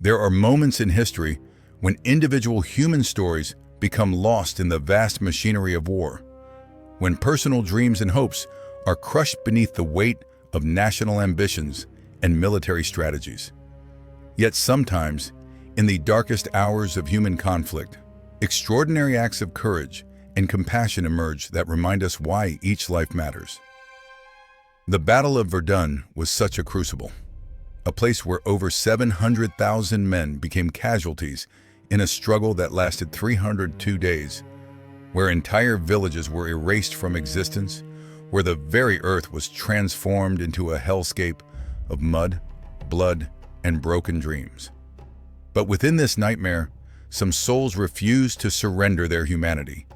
There are moments in history when individual human stories become lost in the vast machinery of war, when personal dreams and hopes are crushed beneath the weight of national ambitions and military strategies. Yet sometimes, in the darkest hours of human conflict, extraordinary acts of courage and compassion emerge that remind us why each life matters. The Battle of Verdun was such a crucible, a place where over 700,000 men became casualties in a struggle that lasted 302 days, where entire villages were erased from existence, where the very earth was transformed into a hellscape of mud, blood, and broken dreams. But within this nightmare, some souls refused to surrender their humanity,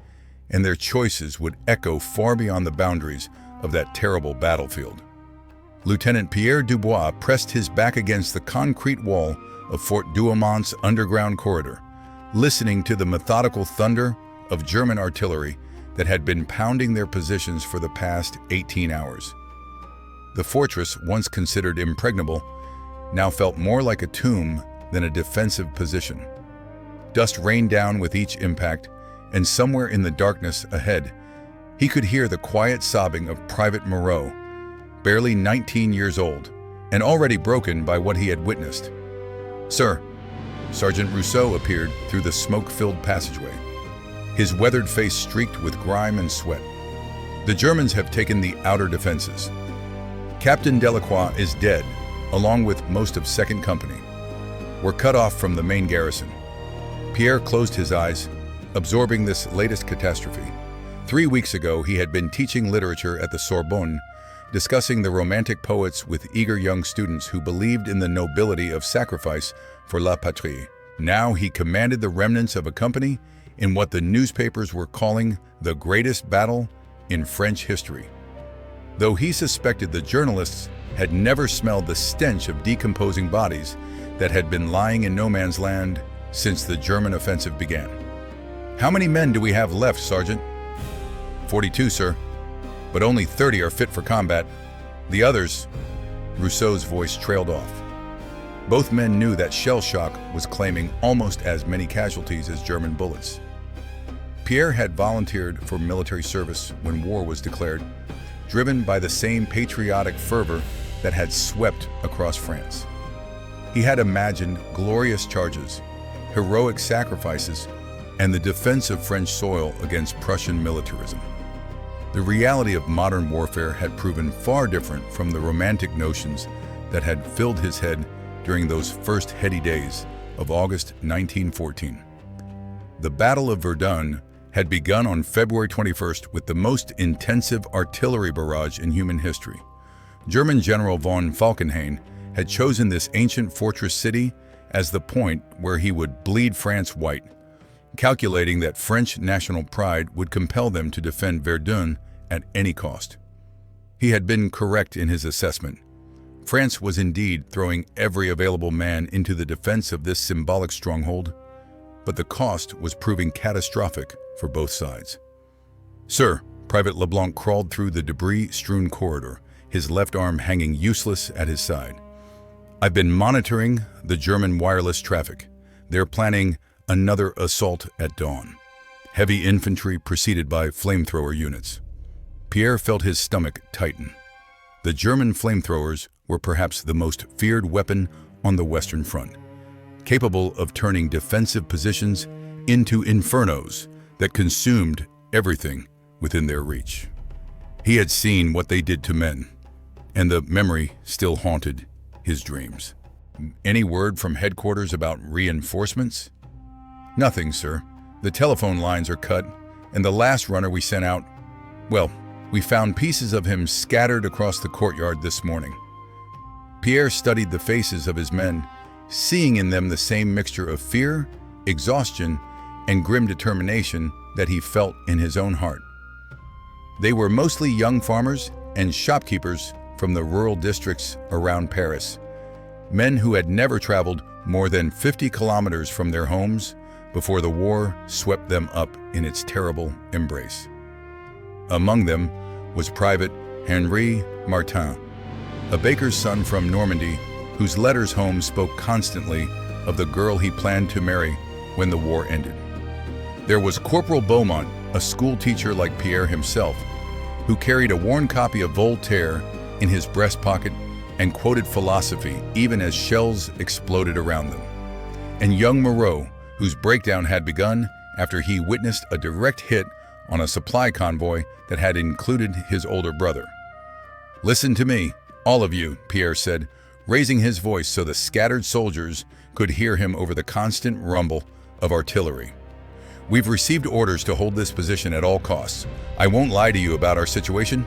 and their choices would echo far beyond the boundaries of that terrible battlefield. Lieutenant Pierre Dubois pressed his back against the concrete wall of Fort Douaumont underground corridor, listening to the methodical thunder of German artillery that had been pounding their positions for the past 18 hours. The fortress, once considered impregnable, now felt more like a tomb than a defensive position. Dust rained down with each impact, and somewhere in the darkness ahead, he could hear the quiet sobbing of Private Moreau, barely 19 years old, and already broken by what he had witnessed. "Sir," Sergeant Rousseau appeared through the smoke-filled passageway, his weathered face streaked with grime and sweat. "The Germans have taken the outer defenses. Captain Delacroix is dead, along with most of 2nd Company. We're cut off from the main garrison." Pierre closed his eyes, absorbing this latest catastrophe. 3 weeks ago, he had been teaching literature at the Sorbonne, discussing the Romantic poets with eager young students who believed in the nobility of sacrifice for la patrie. Now he commanded the remnants of a company in what the newspapers were calling the greatest battle in French history. Though he suspected the journalists had never smelled the stench of decomposing bodies that had been lying in no man's land since the German offensive began. "How many men do we have left, Sergeant?" 42, sir, but only 30 are fit for combat. The others..." Rousseau's voice trailed off. Both men knew that shell shock was claiming almost as many casualties as German bullets. Pierre had volunteered for military service when war was declared, driven by the same patriotic fervor that had swept across France. He had imagined glorious charges, heroic sacrifices, and the defense of French soil against Prussian militarism. The reality of modern warfare had proven far different from the romantic notions that had filled his head during those first heady days of August 1914. The Battle of Verdun had begun on February 21st with the most intensive artillery barrage in human history. German General von Falkenhayn had chosen this ancient fortress city as the point where he would bleed France white, calculating that French national pride would compel them to defend Verdun at any cost. He had been correct in his assessment. France was indeed throwing every available man into the defense of this symbolic stronghold, but the cost was proving catastrophic for both sides. "Sir," Private LeBlanc crawled through the debris-strewn corridor, his left arm hanging useless at his side. "I've been monitoring the German wireless traffic. They're planning another assault at dawn. Heavy infantry preceded by flamethrower units." Pierre felt his stomach tighten. The German flamethrowers were perhaps the most feared weapon on the Western Front, capable of turning defensive positions into infernos that consumed everything within their reach. He had seen what they did to men, and the memory still haunted his dreams. "Any word from headquarters about reinforcements?" "Nothing, sir. The telephone lines are cut, and the last runner we sent out, well, we found pieces of him scattered across the courtyard this morning." Pierre studied the faces of his men, seeing in them the same mixture of fear, exhaustion, and grim determination that he felt in his own heart. They were mostly young farmers and shopkeepers from the rural districts around Paris, men who had never traveled more than 50 kilometers from their homes before the war swept them up in its terrible embrace. Among them was Private Henri Martin, a baker's son from Normandy, whose letters home spoke constantly of the girl he planned to marry when the war ended. There was Corporal Beaumont, a school teacher like Pierre himself, who carried a worn copy of Voltaire in his breast pocket and quoted philosophy even as shells exploded around them. And young Moreau, whose breakdown had begun after he witnessed a direct hit on a supply convoy that had included his older brother. "Listen to me, all of you," Pierre said, raising his voice so the scattered soldiers could hear him over the constant rumble of artillery. "We've received orders to hold this position at all costs. I won't lie to you about our situation.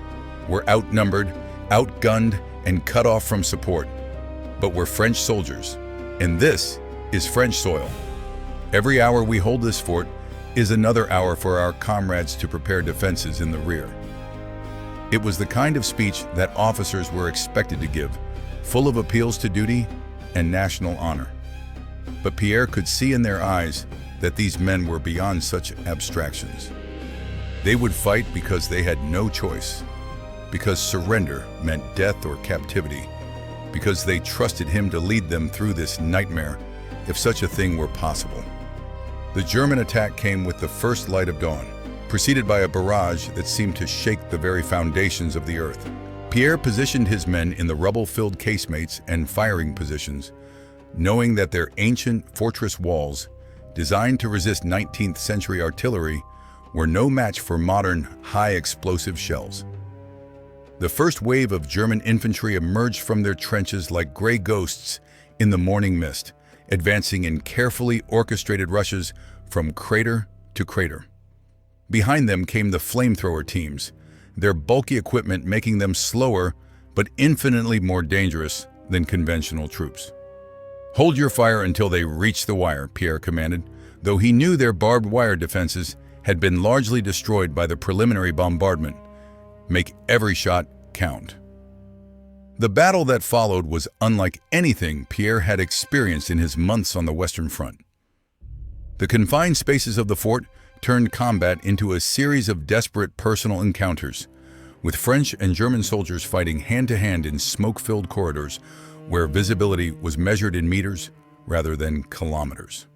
We're outnumbered, outgunned, and cut off from support. But we're French soldiers, and this is French soil. Every hour we hold this fort is another hour for our comrades to prepare defenses in the rear." It was the kind of speech that officers were expected to give, full of appeals to duty and national honor. But Pierre could see in their eyes that these men were beyond such abstractions. They would fight because they had no choice, because surrender meant death or captivity, because they trusted him to lead them through this nightmare if such a thing were possible. The German attack came with the first light of dawn, preceded by a barrage that seemed to shake the very foundations of the earth. Pierre positioned his men in the rubble-filled casemates and firing positions, knowing that their ancient fortress walls, designed to resist 19th century artillery, were no match for modern high-explosive shells. The first wave of German infantry emerged from their trenches like gray ghosts in the morning mist, advancing in carefully orchestrated rushes from crater to crater. Behind them came the flamethrower teams, their bulky equipment making them slower but infinitely more dangerous than conventional troops. "Hold your fire until they reach the wire," Pierre commanded, though he knew their barbed wire defenses had been largely destroyed by the preliminary bombardment. "Make every shot count." The battle that followed was unlike anything Pierre had experienced in his months on the Western Front. The confined spaces of the fort turned combat into a series of desperate personal encounters, with French and German soldiers fighting hand-to-hand in smoke-filled corridors where visibility was measured in meters rather than kilometers.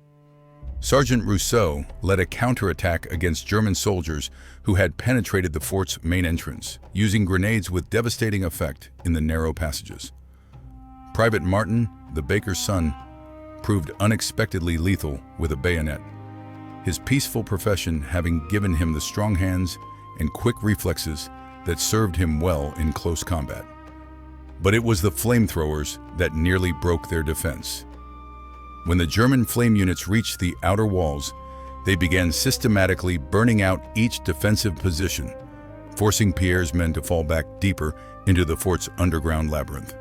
Sergeant Rousseau led a counterattack against German soldiers who had penetrated the fort's main entrance, using grenades with devastating effect in the narrow passages. Private Martin, the baker's son, proved unexpectedly lethal with a bayonet, his peaceful profession having given him the strong hands and quick reflexes that served him well in close combat. But it was the flamethrowers that nearly broke their defense. When the German flame units reached the outer walls, they began systematically burning out each defensive position, forcing Pierre's men to fall back deeper into the fort's underground labyrinth.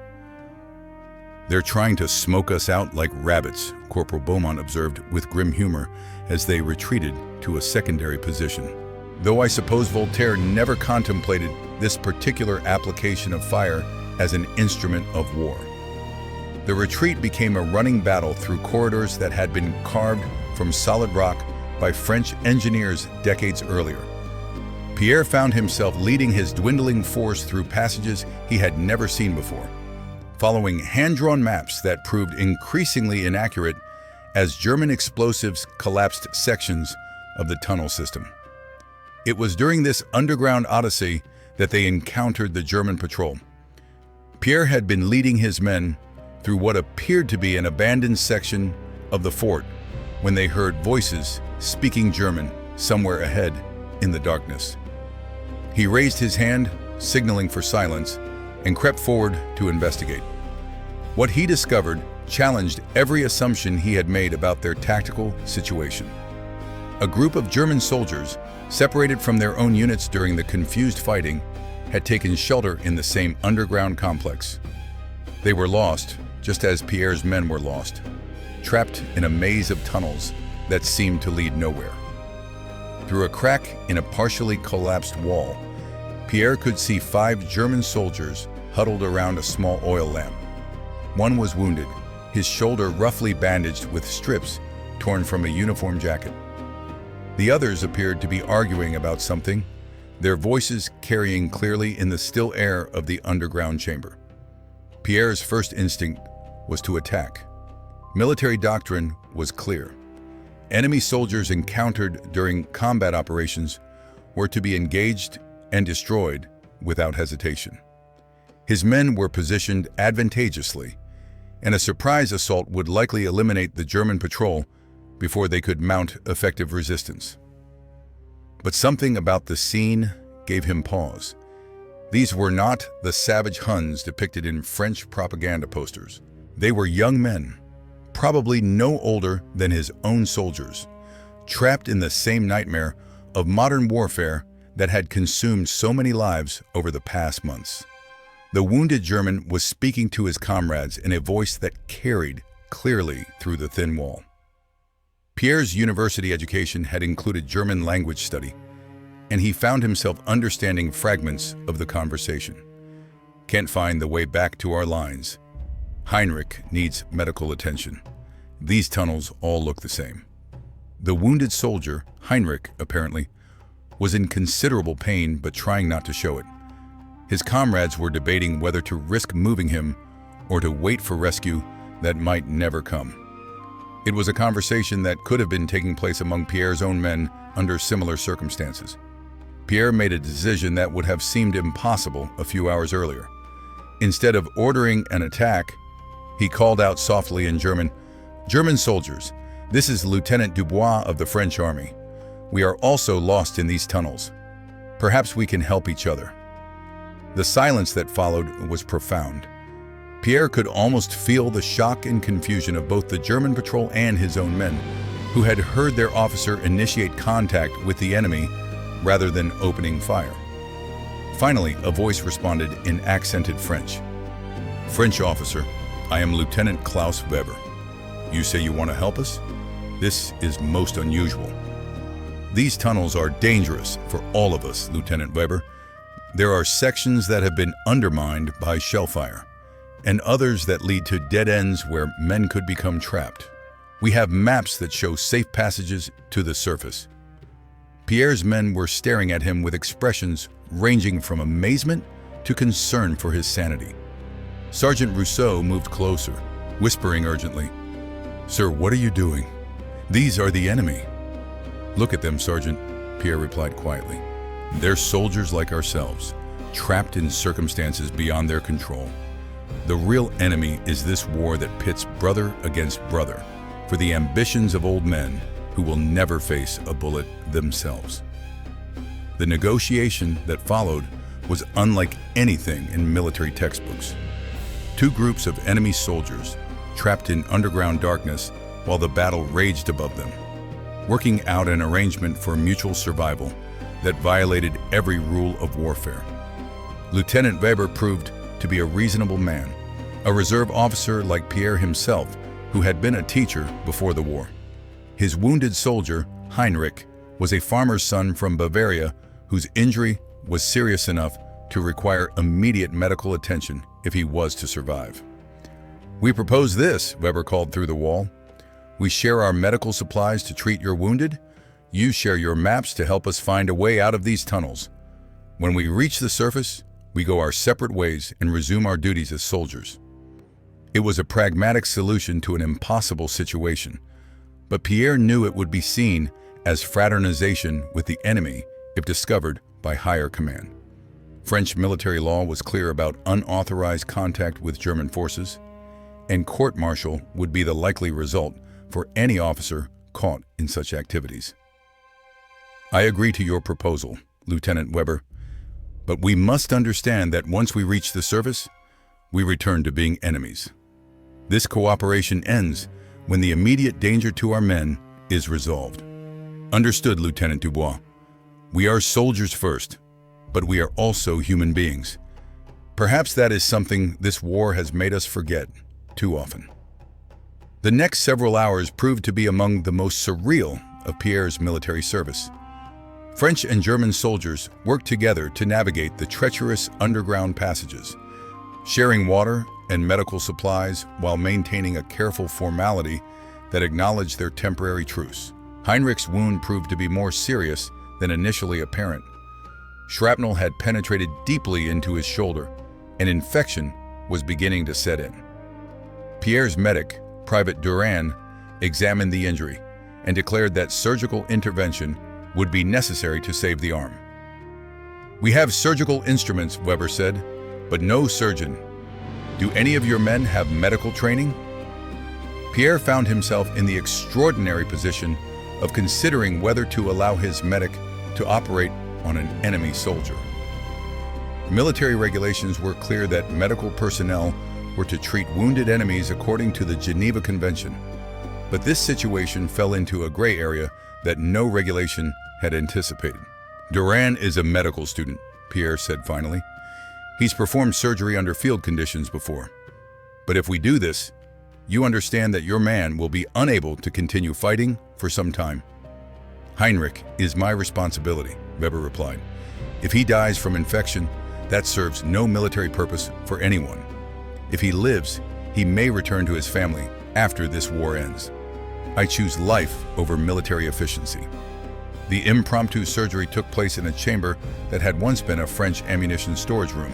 "They're trying to smoke us out like rabbits," Corporal Beaumont observed with grim humor as they retreated to a secondary position. Though I suppose Voltaire never contemplated this particular application of fire as an instrument of war. The retreat became a running battle through corridors that had been carved from solid rock by French engineers decades earlier. Pierre found himself leading his dwindling force through passages he had never seen before, following hand-drawn maps that proved increasingly inaccurate as German explosives collapsed sections of the tunnel system. It was during this underground odyssey that they encountered the German patrol. Pierre had been leading his men through what appeared to be an abandoned section of the fort when they heard voices speaking German somewhere ahead in the darkness. He raised his hand, signaling for silence, and crept forward to investigate. What he discovered challenged every assumption he had made about their tactical situation. A group of German soldiers, separated from their own units during the confused fighting, had taken shelter in the same underground complex. They were lost, just as Pierre's men were lost, trapped in a maze of tunnels that seemed to lead nowhere. Through a crack in a partially collapsed wall, Pierre could see 5 German soldiers huddled around a small oil lamp. One was wounded, his shoulder roughly bandaged with strips torn from a uniform jacket. The others appeared to be arguing about something, their voices carrying clearly in the still air of the underground chamber. Pierre's first instinct was to attack, Military doctrine was clear. Enemy soldiers encountered during combat operations were to be engaged and destroyed without hesitation. His men were positioned advantageously, and a surprise assault would likely eliminate the German patrol before they could mount effective resistance. But something about the scene gave him pause. These were not the savage Huns depicted in French propaganda posters. They were young men, probably no older than his own soldiers, trapped in the same nightmare of modern warfare that had consumed so many lives over the past months. The wounded German was speaking to his comrades in a voice that carried clearly through the thin wall. Pierre's university education had included German language study, and he found himself understanding fragments of the conversation. Can't find the way back to our lines. Heinrich needs medical attention. These tunnels all look the same. The wounded soldier, Heinrich, apparently, was in considerable pain but trying not to show it. His comrades were debating whether to risk moving him or to wait for rescue that might never come. It was a conversation that could have been taking place among Pierre's own men under similar circumstances. Pierre made a decision that would have seemed impossible a few hours earlier. Instead of ordering an attack, he called out softly in German, "German soldiers, this is Lieutenant Dubois of the French army. We are also lost in these tunnels. Perhaps we can help each other." The silence that followed was profound. Pierre could almost feel the shock and confusion of both the German patrol and his own men, who had heard their officer initiate contact with the enemy rather than opening fire. Finally, a voice responded in accented French. "French officer, I am Lieutenant Klaus Weber. You say you want to help us? This is most unusual. These tunnels are dangerous for all of us, Lieutenant Weber. There are sections that have been undermined by shellfire, and others that lead to dead ends where men could become trapped. We have maps that show safe passages to the surface." Pierre's men were staring at him with expressions ranging from amazement to concern for his sanity. Sergeant Rousseau moved closer, whispering urgently, "Sir, what are you doing? These are the enemy." "Look at them, Sergeant," Pierre replied quietly. "They're soldiers like ourselves, trapped in circumstances beyond their control. The real enemy is this war that pits brother against brother for the ambitions of old men who will never face a bullet themselves." The negotiation that followed was unlike anything in military textbooks. Two groups of enemy soldiers, trapped in underground darkness while the battle raged above them, working out an arrangement for mutual survival that violated every rule of warfare. Lieutenant Weber proved to be a reasonable man, a reserve officer like Pierre himself, who had been a teacher before the war. His wounded soldier, Heinrich, was a farmer's son from Bavaria whose injury was serious enough to require immediate medical attention if he was to survive. "We propose this," Weber called through the wall. "We share our medical supplies to treat your wounded. You share your maps to help us find a way out of these tunnels. When we reach the surface, we go our separate ways and resume our duties as soldiers." It was a pragmatic solution to an impossible situation, but Pierre knew it would be seen as fraternization with the enemy if discovered by higher command. French military law was clear about unauthorized contact with German forces, and court-martial would be the likely result for any officer caught in such activities. "I agree to your proposal, Lieutenant Weber, but we must understand that once we reach the surface, we return to being enemies. This cooperation ends when the immediate danger to our men is resolved." "Understood, Lieutenant Dubois. We are soldiers first, but we are also human beings. Perhaps that is something this war has made us forget too often." The next several hours proved to be among the most surreal of Pierre's military service. French and German soldiers worked together to navigate the treacherous underground passages, sharing water and medical supplies while maintaining a careful formality that acknowledged their temporary truce. Heinrich's wound proved to be more serious than initially apparent. Shrapnel had penetrated deeply into his shoulder, and infection was beginning to set in. Pierre's medic, Private Duran examined the injury and declared that surgical intervention would be necessary to save the arm. "We have surgical instruments," Weber said, "but no surgeon. Do any of your men have medical training?" Pierre found himself in the extraordinary position of considering whether to allow his medic to operate on an enemy soldier. Military regulations were clear that medical personnel were to treat wounded enemies according to the Geneva Convention. But this situation fell into a gray area that no regulation had anticipated. "Duran is a medical student," Pierre said finally. "He's performed surgery under field conditions before. But if we do this, you understand that your man will be unable to continue fighting for some time." "Heinrich is my responsibility," Weber replied. "If he dies from infection, that serves no military purpose for anyone. If he lives, he may return to his family after this war ends. I choose life over military efficiency." The impromptu surgery took place in a chamber that had once been a French ammunition storage room,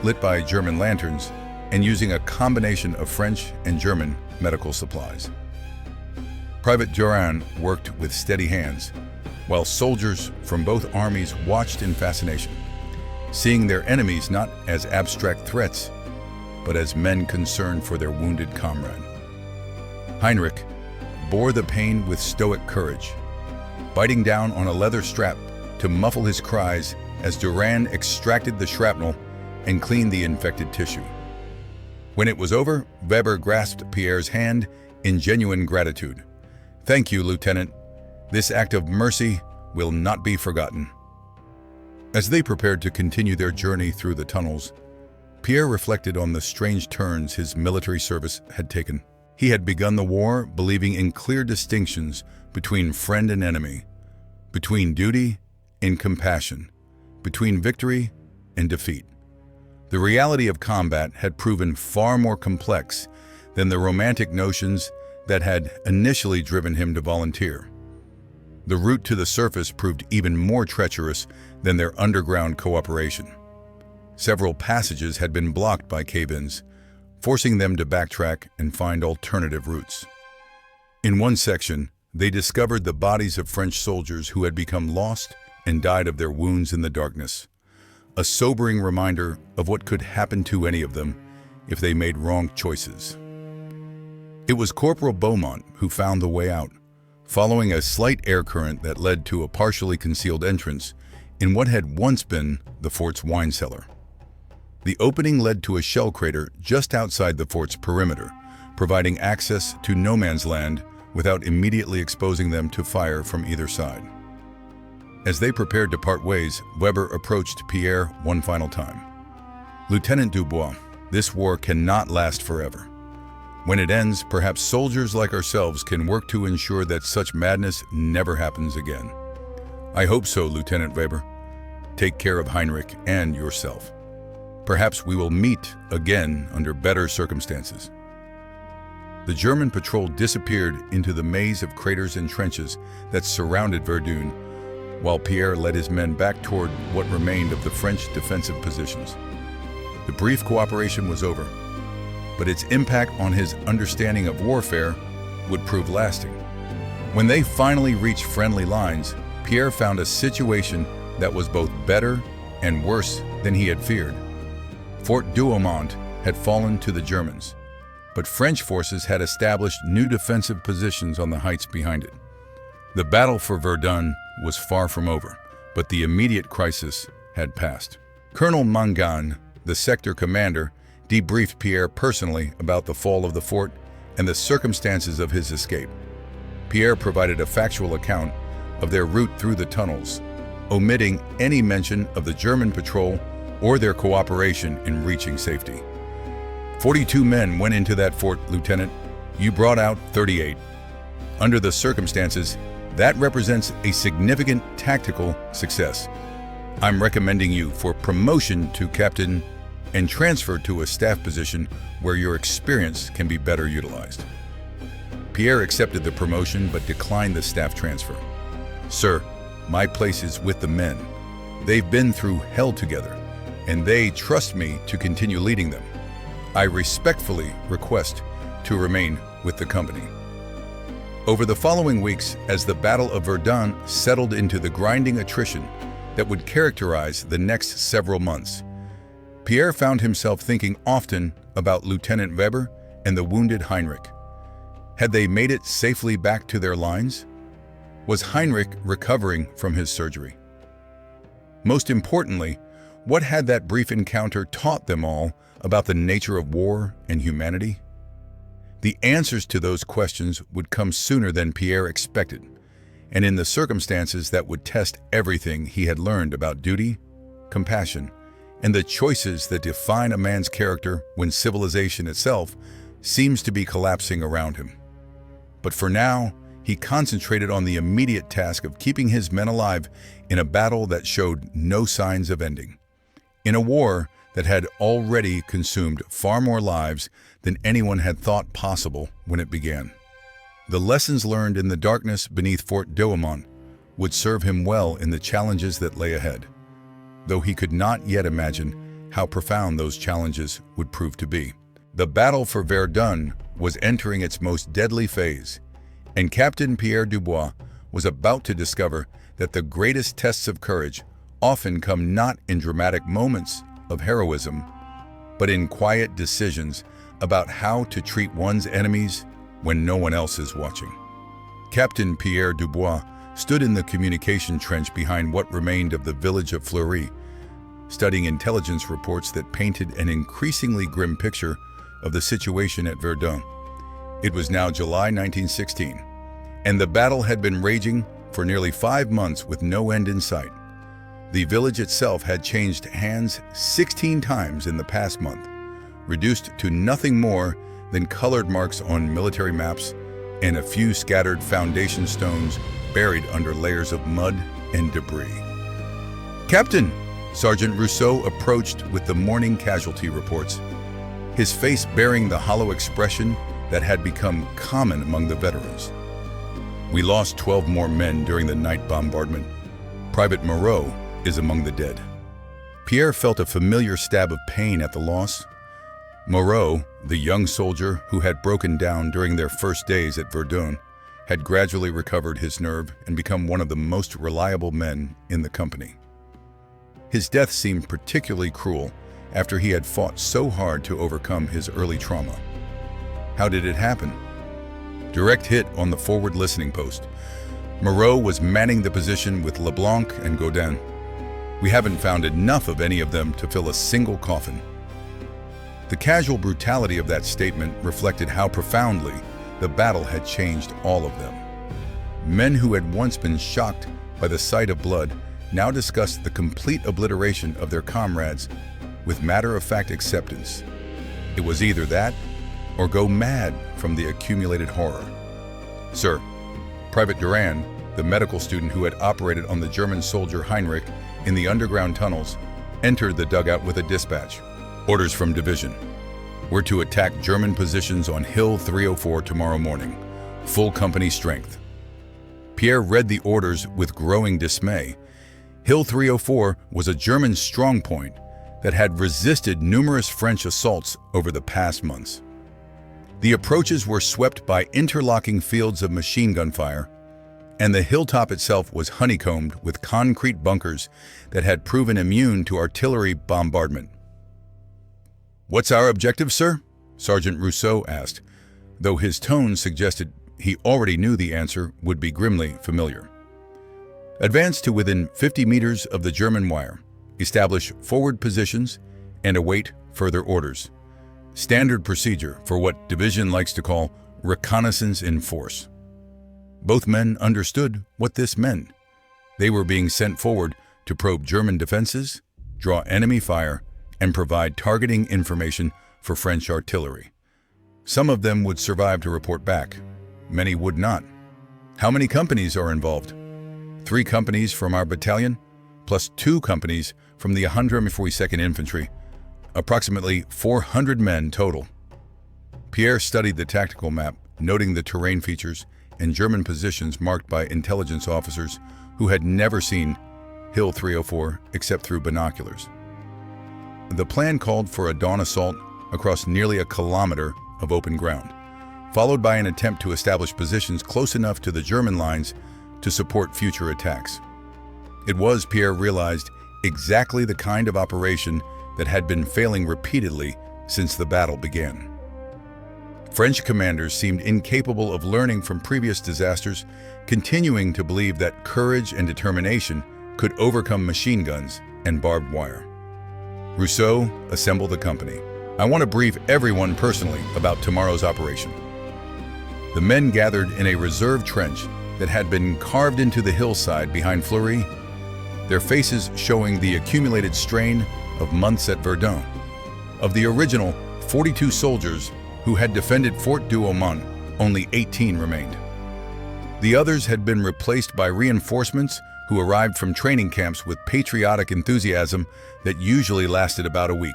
lit by German lanterns and using a combination of French and German medical supplies. Private Duran worked with steady hands, while soldiers from both armies watched in fascination, seeing their enemies not as abstract threats, but as men concerned for their wounded comrade. Heinrich bore the pain with stoic courage, biting down on a leather strap to muffle his cries as Duran extracted the shrapnel and cleaned the infected tissue. When it was over, Weber grasped Pierre's hand in genuine gratitude. "Thank you, Lieutenant. This act of mercy will not be forgotten." As they prepared to continue their journey through the tunnels, Pierre reflected on the strange turns his military service had taken. He had begun the war believing in clear distinctions between friend and enemy, between duty and compassion, between victory and defeat. The reality of combat had proven far more complex than the romantic notions that had initially driven him to volunteer. The route to the surface proved even more treacherous than their underground cooperation. Several passages had been blocked by cave-ins, forcing them to backtrack and find alternative routes. In one section, they discovered the bodies of French soldiers who had become lost and died of their wounds in the darkness, a sobering reminder of what could happen to any of them if they made wrong choices. It was Corporal Beaumont who found the way out, following a slight air current that led to a partially concealed entrance in what had once been the fort's wine cellar. The opening led to a shell crater just outside the fort's perimeter, providing access to no man's land without immediately exposing them to fire from either side. As they prepared to part ways, Weber approached Pierre one final time. "Lieutenant Dubois, this war cannot last forever. When it ends, perhaps soldiers like ourselves can work to ensure that such madness never happens again." "I hope so, Lieutenant Weber. Take care of Heinrich and yourself. Perhaps we will meet again under better circumstances." The German patrol disappeared into the maze of craters and trenches that surrounded Verdun, while Pierre led his men back toward what remained of the French defensive positions. The brief cooperation was over, but its impact on his understanding of warfare would prove lasting. When they finally reached friendly lines, Pierre found a situation that was both better and worse than he had feared. Fort Douaumont had fallen to the Germans, but French forces had established new defensive positions on the heights behind it. The battle for Verdun was far from over, but the immediate crisis had passed. Colonel Mangan, the sector commander, debriefed Pierre personally about the fall of the fort and the circumstances of his escape. Pierre provided a factual account of their route through the tunnels, omitting any mention of the German patrol or their cooperation in reaching safety. 42 men went into that fort, Lieutenant. You brought out 38. Under the circumstances, that represents a significant tactical success. I'm recommending you for promotion to captain and transfer to a staff position where your experience can be better utilized. Pierre accepted the promotion but declined the staff transfer. "Sir, my place is with the men. They've been through hell together, and they trust me to continue leading them. I respectfully request to remain with the company. Over the following weeks, as the Battle of Verdun settled into the grinding attrition that would characterize the next several months, Pierre found himself thinking often about Lieutenant Weber and the wounded Heinrich. Had they made it safely back to their lines? Was Heinrich recovering from his surgery? Most importantly, what had that brief encounter taught them all about the nature of war and humanity? The answers to those questions would come sooner than Pierre expected, and in the circumstances that would test everything he had learned about duty, compassion, and the choices that define a man's character when civilization itself seems to be collapsing around him. But for now, he concentrated on the immediate task of keeping his men alive in a battle that showed no signs of ending, in a war that had already consumed far more lives than anyone had thought possible when it began. The lessons learned in the darkness beneath Fort Douaumont would serve him well in the challenges that lay ahead, though he could not yet imagine how profound those challenges would prove to be. The battle for Verdun was entering its most deadly phase, and Captain Pierre Dubois was about to discover that the greatest tests of courage often come not in dramatic moments of heroism, but in quiet decisions about how to treat one's enemies when no one else is watching. Captain Pierre Dubois stood in the communication trench behind what remained of the village of Fleury, studying intelligence reports that painted an increasingly grim picture of the situation at Verdun. It was now July 1916, and the battle had been raging for nearly 5 months with no end in sight. The village itself had changed hands 16 times in the past month, reduced to nothing more than colored marks on military maps and a few scattered foundation stones buried under layers of mud and debris. "Captain!" Sergeant Rousseau approached with the morning casualty reports, his face bearing the hollow expression that had become common among the veterans. "We lost 12 more men during the night bombardment. Private Moreau is among the dead." Pierre felt a familiar stab of pain at the loss. Moreau, the young soldier who had broken down during their first days at Verdun, had gradually recovered his nerve and become one of the most reliable men in the company. His death seemed particularly cruel after he had fought so hard to overcome his early trauma. How did it happen? Direct hit on the forward listening post. Moreau was manning the position with LeBlanc and Godin. "We haven't found enough of any of them to fill a single coffin." The casual brutality of that statement reflected how profoundly the battle had changed all of them. Men who had once been shocked by the sight of blood now discussed the complete obliteration of their comrades with matter-of-fact acceptance. It was either that or go mad from the accumulated horror. "Sir," Private Durand, the medical student who had operated on the German soldier Heinrich in the underground tunnels, entered the dugout with a dispatch. "Orders from division. We're to attack German positions on Hill 304 tomorrow morning. Full company strength." Pierre read the orders with growing dismay. Hill 304 was a German strongpoint that had resisted numerous French assaults over the past months. The approaches were swept by interlocking fields of machine gun fire, and the hilltop itself was honeycombed with concrete bunkers that had proven immune to artillery bombardment. "What's our objective, sir?" Sergeant Rousseau asked, though his tone suggested he already knew the answer would be grimly familiar. "Advance to within 50 meters of the German wire, establish forward positions, and await further orders. Standard procedure for what division likes to call reconnaissance in force." Both men understood what this meant. They were being sent forward to probe German defenses, draw enemy fire, and provide targeting information for French artillery. Some of them would survive to report back. Many would not. "How many companies are involved?" 3 companies from our battalion, plus 2 companies from the 142nd Infantry. Approximately 400 men total. Pierre studied the tactical map, noting the terrain features and German positions marked by intelligence officers who had never seen Hill 304 except through binoculars. The plan called for a dawn assault across nearly a kilometer of open ground, followed by an attempt to establish positions close enough to the German lines to support future attacks. It was, Pierre realized, exactly the kind of operation that had been failing repeatedly since the battle began. French commanders seemed incapable of learning from previous disasters, continuing to believe that courage and determination could overcome machine guns and barbed wire. Rousseau assembled the company. "I want to brief everyone personally about tomorrow's operation." The men gathered in a reserve trench that had been carved into the hillside behind Fleury, their faces showing the accumulated strain of months at Verdun. Of the original 42 soldiers who had defended Fort Douaumont, only 18 remained. The others had been replaced by reinforcements who arrived from training camps with patriotic enthusiasm that usually lasted about a week.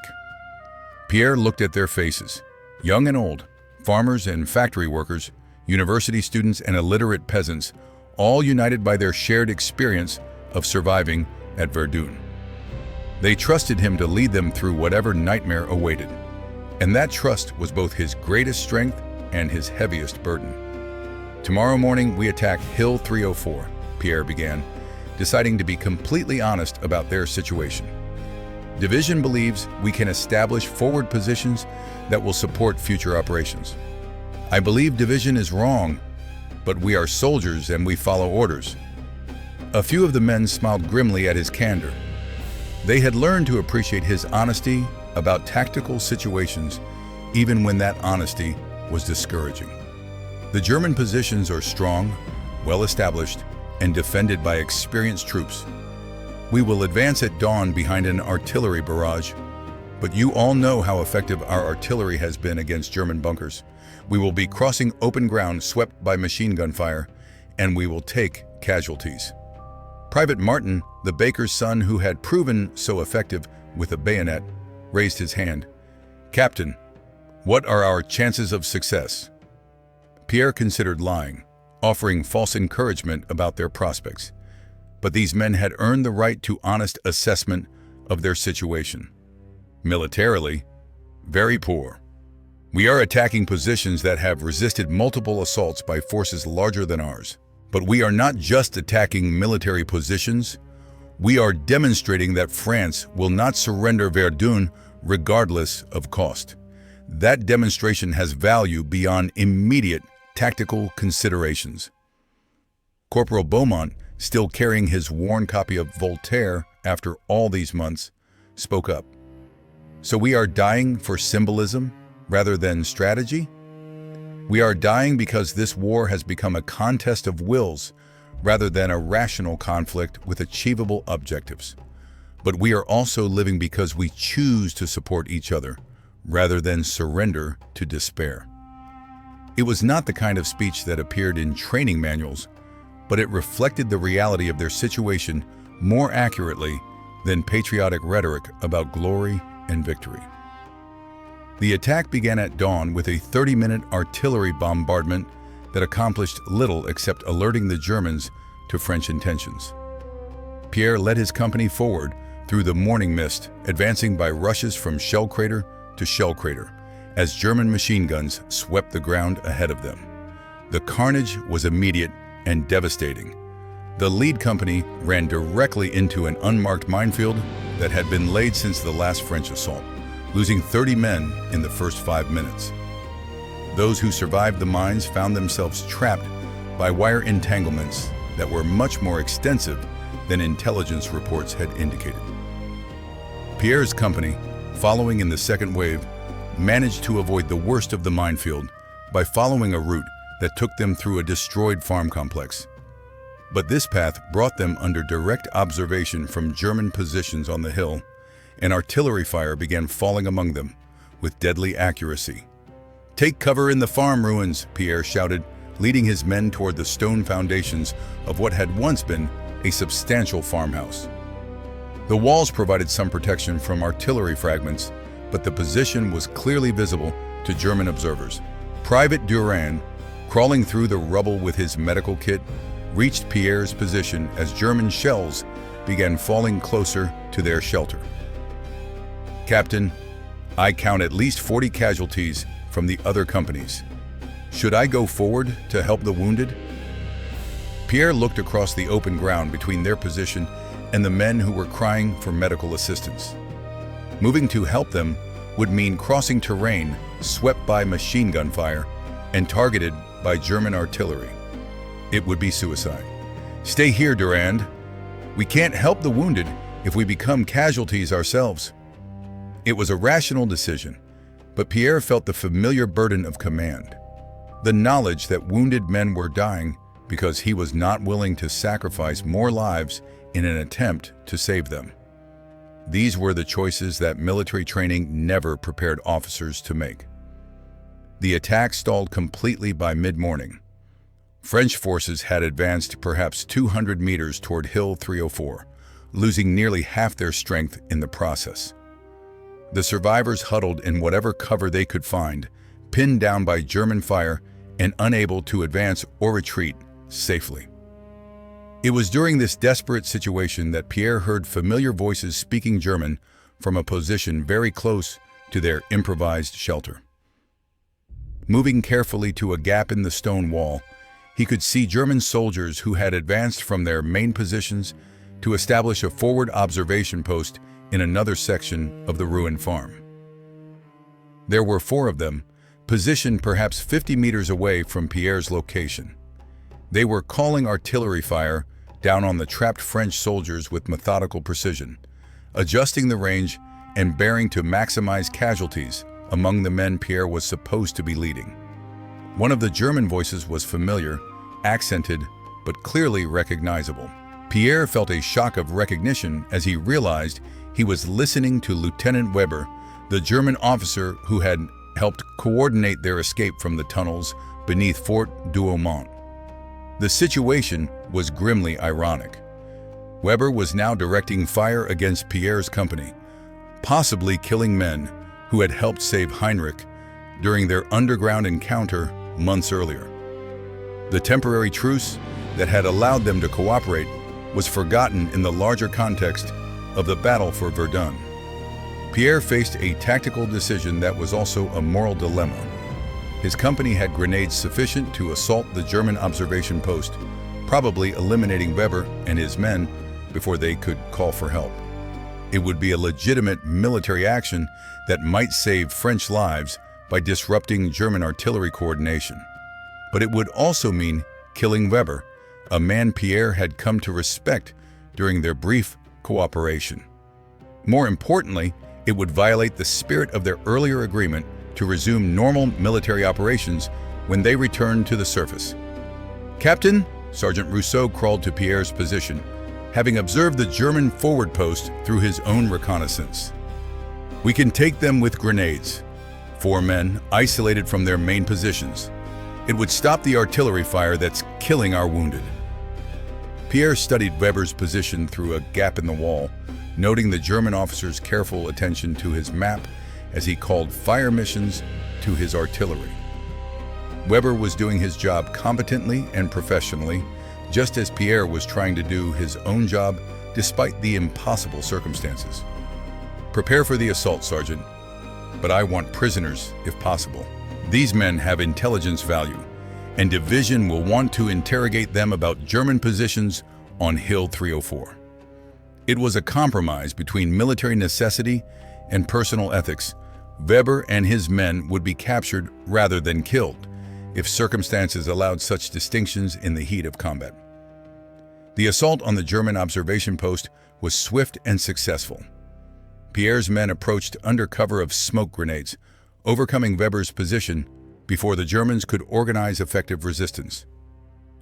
Pierre looked at their faces, young and old, farmers and factory workers, university students and illiterate peasants, all united by their shared experience of surviving at Verdun. They trusted him to lead them through whatever nightmare awaited, and that trust was both his greatest strength and his heaviest burden. "Tomorrow morning we attack Hill 304, Pierre began, deciding to be completely honest about their situation. "Division believes we can establish forward positions that will support future operations. I believe Division is wrong, but we are soldiers and we follow orders." A few of the men smiled grimly at his candor. They had learned to appreciate his honesty about tactical situations, even when that honesty was discouraging. "The German positions are strong, well established, and defended by experienced troops. We will advance at dawn behind an artillery barrage, but you all know how effective our artillery has been against German bunkers. We will be crossing open ground swept by machine gun fire, and we will take casualties." Private Martin, the baker's son who had proven so effective with a bayonet, raised his hand. "Captain, what are our chances of success?" Pierre considered lying, offering false encouragement about their prospects. But these men had earned the right to honest assessment of their situation. "Militarily, very poor. We are attacking positions that have resisted multiple assaults by forces larger than ours. But we are not just attacking military positions. We are demonstrating that France will not surrender Verdun regardless of cost. That demonstration has value beyond immediate tactical considerations." Corporal Beaumont, still carrying his worn copy of Voltaire after all these months, spoke up. "So we are dying for symbolism rather than strategy? We are dying because this war has become a contest of wills rather than a rational conflict with achievable objectives. But we are also living because we choose to support each other rather than surrender to despair." It was not the kind of speech that appeared in training manuals, but it reflected the reality of their situation more accurately than patriotic rhetoric about glory and victory. The attack began at dawn with a 30-minute artillery bombardment that accomplished little except alerting the Germans to French intentions. Pierre led his company forward through the morning mist, advancing by rushes from shell crater to shell crater, as German machine guns swept the ground ahead of them. The carnage was immediate and devastating. The lead company ran directly into an unmarked minefield that had been laid since the last French assault, losing 30 men in the first 5 minutes. Those who survived the mines found themselves trapped by wire entanglements that were much more extensive than intelligence reports had indicated. Pierre's company, following in the second wave, managed to avoid the worst of the minefield by following a route that took them through a destroyed farm complex. But this path brought them under direct observation from German positions on the hill, and artillery fire began falling among them with deadly accuracy. "Take cover in the farm ruins," Pierre shouted, leading his men toward the stone foundations of what had once been a substantial farmhouse. The walls provided some protection from artillery fragments, but the position was clearly visible to German observers. Private Durand, crawling through the rubble with his medical kit, reached Pierre's position as German shells began falling closer to their shelter. "Captain, I count at least 40 casualties from the other companies." Should I go forward to help the wounded? Pierre looked across the open ground between their position and the men who were crying for medical assistance. Moving to help them would mean crossing terrain swept by machine gun fire and targeted by German artillery. It would be suicide. Stay here, Durand. We can't help the wounded if we become casualties ourselves. It was a rational decision, but Pierre felt the familiar burden of command. The knowledge that wounded men were dying because he was not willing to sacrifice more lives in an attempt to save them. These were the choices that military training never prepared officers to make. The attack stalled completely by mid-morning. French forces had advanced perhaps 200 meters toward Hill 304, losing nearly half their strength in the process. The survivors huddled in whatever cover they could find, pinned down by German fire and unable to advance or retreat safely. It was during this desperate situation that Pierre heard familiar voices speaking German from a position very close to their improvised shelter. Moving carefully to a gap in the stone wall, he could see German soldiers who had advanced from their main positions to establish a forward observation post in another section of the ruined farm. There were 4 of them, positioned perhaps 50 meters away from Pierre's location. They were calling artillery fire down on the trapped French soldiers with methodical precision, adjusting the range and bearing to maximize casualties among the men Pierre was supposed to be leading. One of the German voices was familiar, accented, but clearly recognizable. Pierre felt a shock of recognition as he realized he was listening to Lieutenant Weber, the German officer who had helped coordinate their escape from the tunnels beneath Fort Douaumont. The situation was grimly ironic. Weber was now directing fire against Pierre's company, possibly killing men who had helped save Heinrich during their underground encounter months earlier. The temporary truce that had allowed them to cooperate was forgotten in the larger context of the battle for Verdun. Pierre faced a tactical decision that was also a moral dilemma. His company had grenades sufficient to assault the German observation post, probably eliminating Weber and his men before they could call for help. It would be a legitimate military action that might save French lives by disrupting German artillery coordination. But it would also mean killing Weber, a man Pierre had come to respect during their brief cooperation. More importantly, it would violate the spirit of their earlier agreement to resume normal military operations when they returned to the surface. Captain, Sergeant Rousseau crawled to Pierre's position, having observed the German forward post through his own reconnaissance. We can take them with grenades. 4 men isolated from their main positions. It would stop the artillery fire that's killing our wounded. Pierre studied Weber's position through a gap in the wall, noting the German officer's careful attention to his map as he called fire missions to his artillery. Weber was doing his job competently and professionally, just as Pierre was trying to do his own job despite the impossible circumstances. Prepare for the assault, Sergeant, but I want prisoners if possible. These men have intelligence value, and Division will want to interrogate them about German positions on Hill 304. It was a compromise between military necessity and personal ethics. Weber and his men would be captured rather than killed, if circumstances allowed such distinctions in the heat of combat. The assault on the German observation post was swift and successful. Pierre's men approached under cover of smoke grenades, overcoming Weber's position before the Germans could organize effective resistance.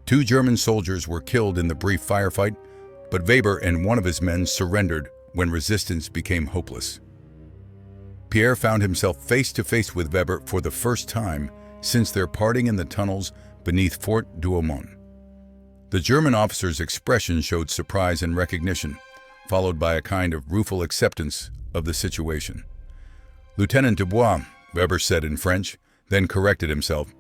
2 German soldiers were killed in the brief firefight, but Weber and one of his men surrendered when resistance became hopeless. Pierre found himself face to face with Weber for the first time since their parting in the tunnels beneath Fort Douaumont. The German officer's expression showed surprise and recognition, followed by a kind of rueful acceptance of the situation. "Lieutenant Dubois," Weber said in French, then corrected himself.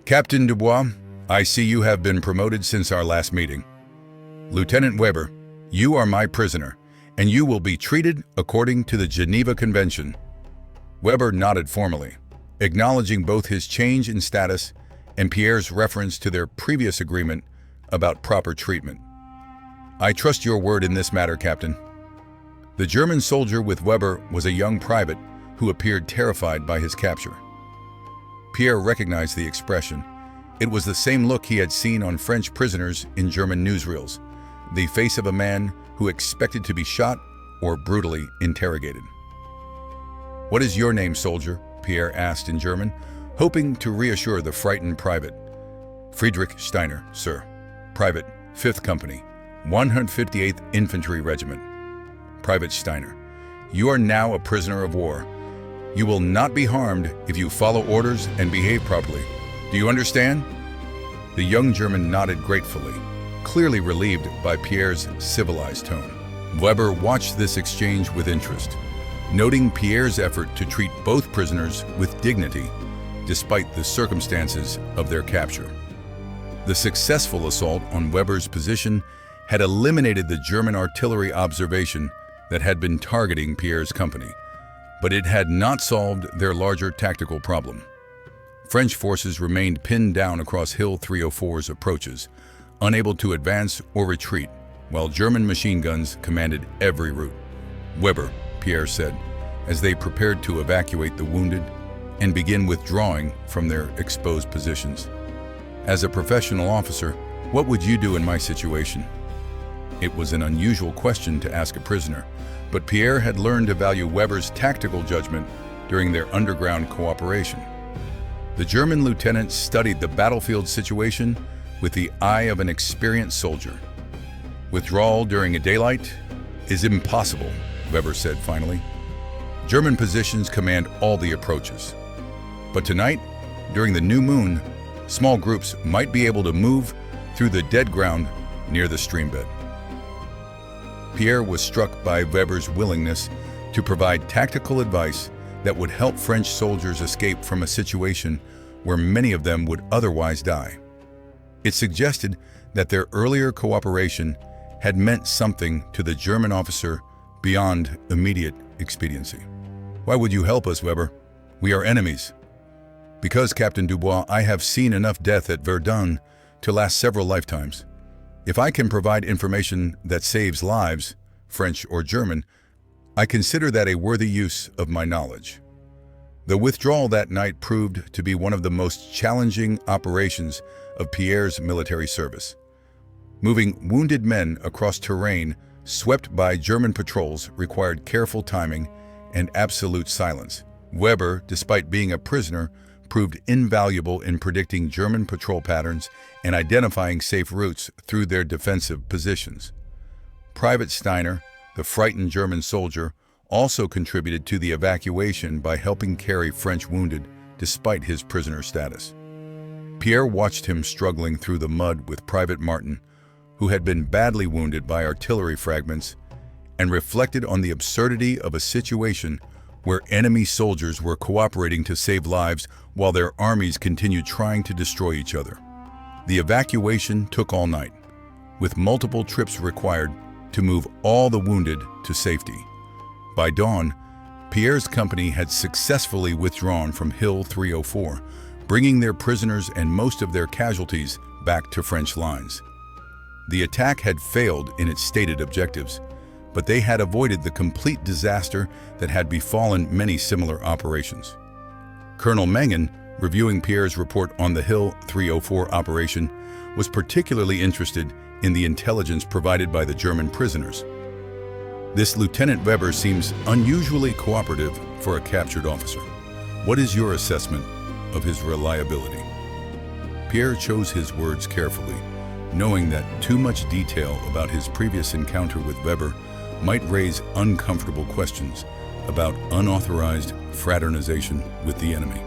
"Captain Dubois, I see you have been promoted since our last meeting. Lieutenant Weber, you are my prisoner, and you will be treated according to the Geneva Convention." Weber nodded formally, acknowledging both his change in status and Pierre's reference to their previous agreement about proper treatment. "I trust your word in this matter, Captain." The German soldier with Weber was a young private who appeared terrified by his capture. Pierre recognized the expression. It was the same look he had seen on French prisoners in German newsreels, the face of a man who expected to be shot or brutally interrogated. "What is your name, soldier?" Pierre asked in German, hoping to reassure the frightened private. "Friedrich Steiner, sir. Private, 5th Company, 158th Infantry Regiment." "Private Steiner, you are now a prisoner of war. You will not be harmed if you follow orders and behave properly. Do you understand?" The young German nodded gratefully, clearly relieved by Pierre's civilized tone. Weber watched this exchange with interest, noting Pierre's effort to treat both prisoners with dignity, despite the circumstances of their capture. The successful assault on Weber's position had eliminated the German artillery observation that had been targeting Pierre's company, but it had not solved their larger tactical problem. French forces remained pinned down across Hill 304's approaches, unable to advance or retreat, while German machine guns commanded every route. "Weber," Pierre said, as they prepared to evacuate the wounded and begin withdrawing from their exposed positions. "As a professional officer, what would you do in my situation?" It was an unusual question to ask a prisoner, but Pierre had learned to value Weber's tactical judgment during their underground cooperation. The German lieutenant studied the battlefield situation with the eye of an experienced soldier. "Withdrawal during a daylight is impossible," Weber said finally. "German positions command all the approaches. But tonight, during the new moon, small groups might be able to move through the dead ground near the streambed." Pierre was struck by Weber's willingness to provide tactical advice that would help French soldiers escape from a situation where many of them would otherwise die. It suggested that their earlier cooperation had meant something to the German officer beyond immediate expediency. "Why would you help us, Weber? We are enemies." "Because, Captain Dubois, I have seen enough death at Verdun to last several lifetimes. If I can provide information that saves lives, French or German, I consider that a worthy use of my knowledge." The withdrawal that night proved to be one of the most challenging operations of Pierre's military service. Moving wounded men across terrain swept by German patrols required careful timing and absolute silence. Weber, despite being a prisoner, proved invaluable in predicting German patrol patterns and identifying safe routes through their defensive positions. Private Steiner, the frightened German soldier, also contributed to the evacuation by helping carry French wounded despite his prisoner status. Pierre watched him struggling through the mud with Private Martin, who had been badly wounded by artillery fragments, and reflected on the absurdity of a situation where enemy soldiers were cooperating to save lives while their armies continued trying to destroy each other. The evacuation took all night, with multiple trips required to move all the wounded to safety. By dawn, Pierre's company had successfully withdrawn from Hill 304, bringing their prisoners and most of their casualties back to French lines. The attack had failed in its stated objectives, but they had avoided the complete disaster that had befallen many similar operations. Colonel Mengen, reviewing Pierre's report on the Hill 304 operation, was particularly interested in the intelligence provided by the German prisoners. This Lieutenant Weber seems unusually cooperative for a captured officer. What is your assessment of his reliability? Pierre chose his words carefully, knowing that too much detail about his previous encounter with Weber might raise uncomfortable questions about unauthorized fraternization with the enemy.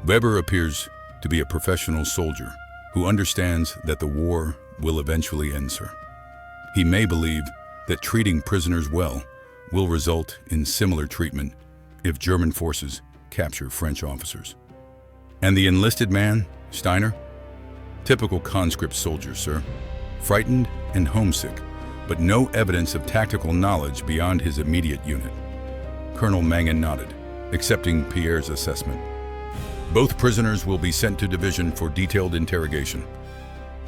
Weber appears to be a professional soldier who understands that the war will eventually end, sir. He may believe that treating prisoners well will result in similar treatment if German forces capture French officers. And the enlisted man, Steiner? Typical conscript soldier, sir. Frightened and homesick, but no evidence of tactical knowledge beyond his immediate unit. Colonel Mengen nodded, accepting Pierre's assessment. Both prisoners will be sent to division for detailed interrogation.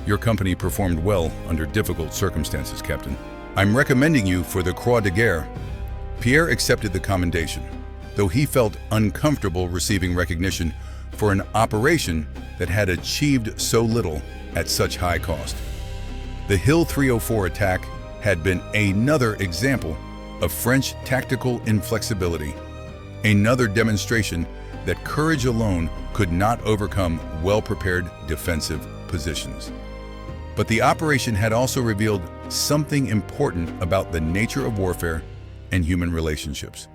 Your company performed well under difficult circumstances, Captain. I'm recommending you for the Croix de Guerre. Pierre accepted the commendation, though he felt uncomfortable receiving recognition for an operation that had achieved so little at such high cost. The Hill 304 attack had been another example of French tactical inflexibility, another demonstration that courage alone could not overcome well-prepared defensive positions. But the operation had also revealed something important about the nature of warfare and human relationships.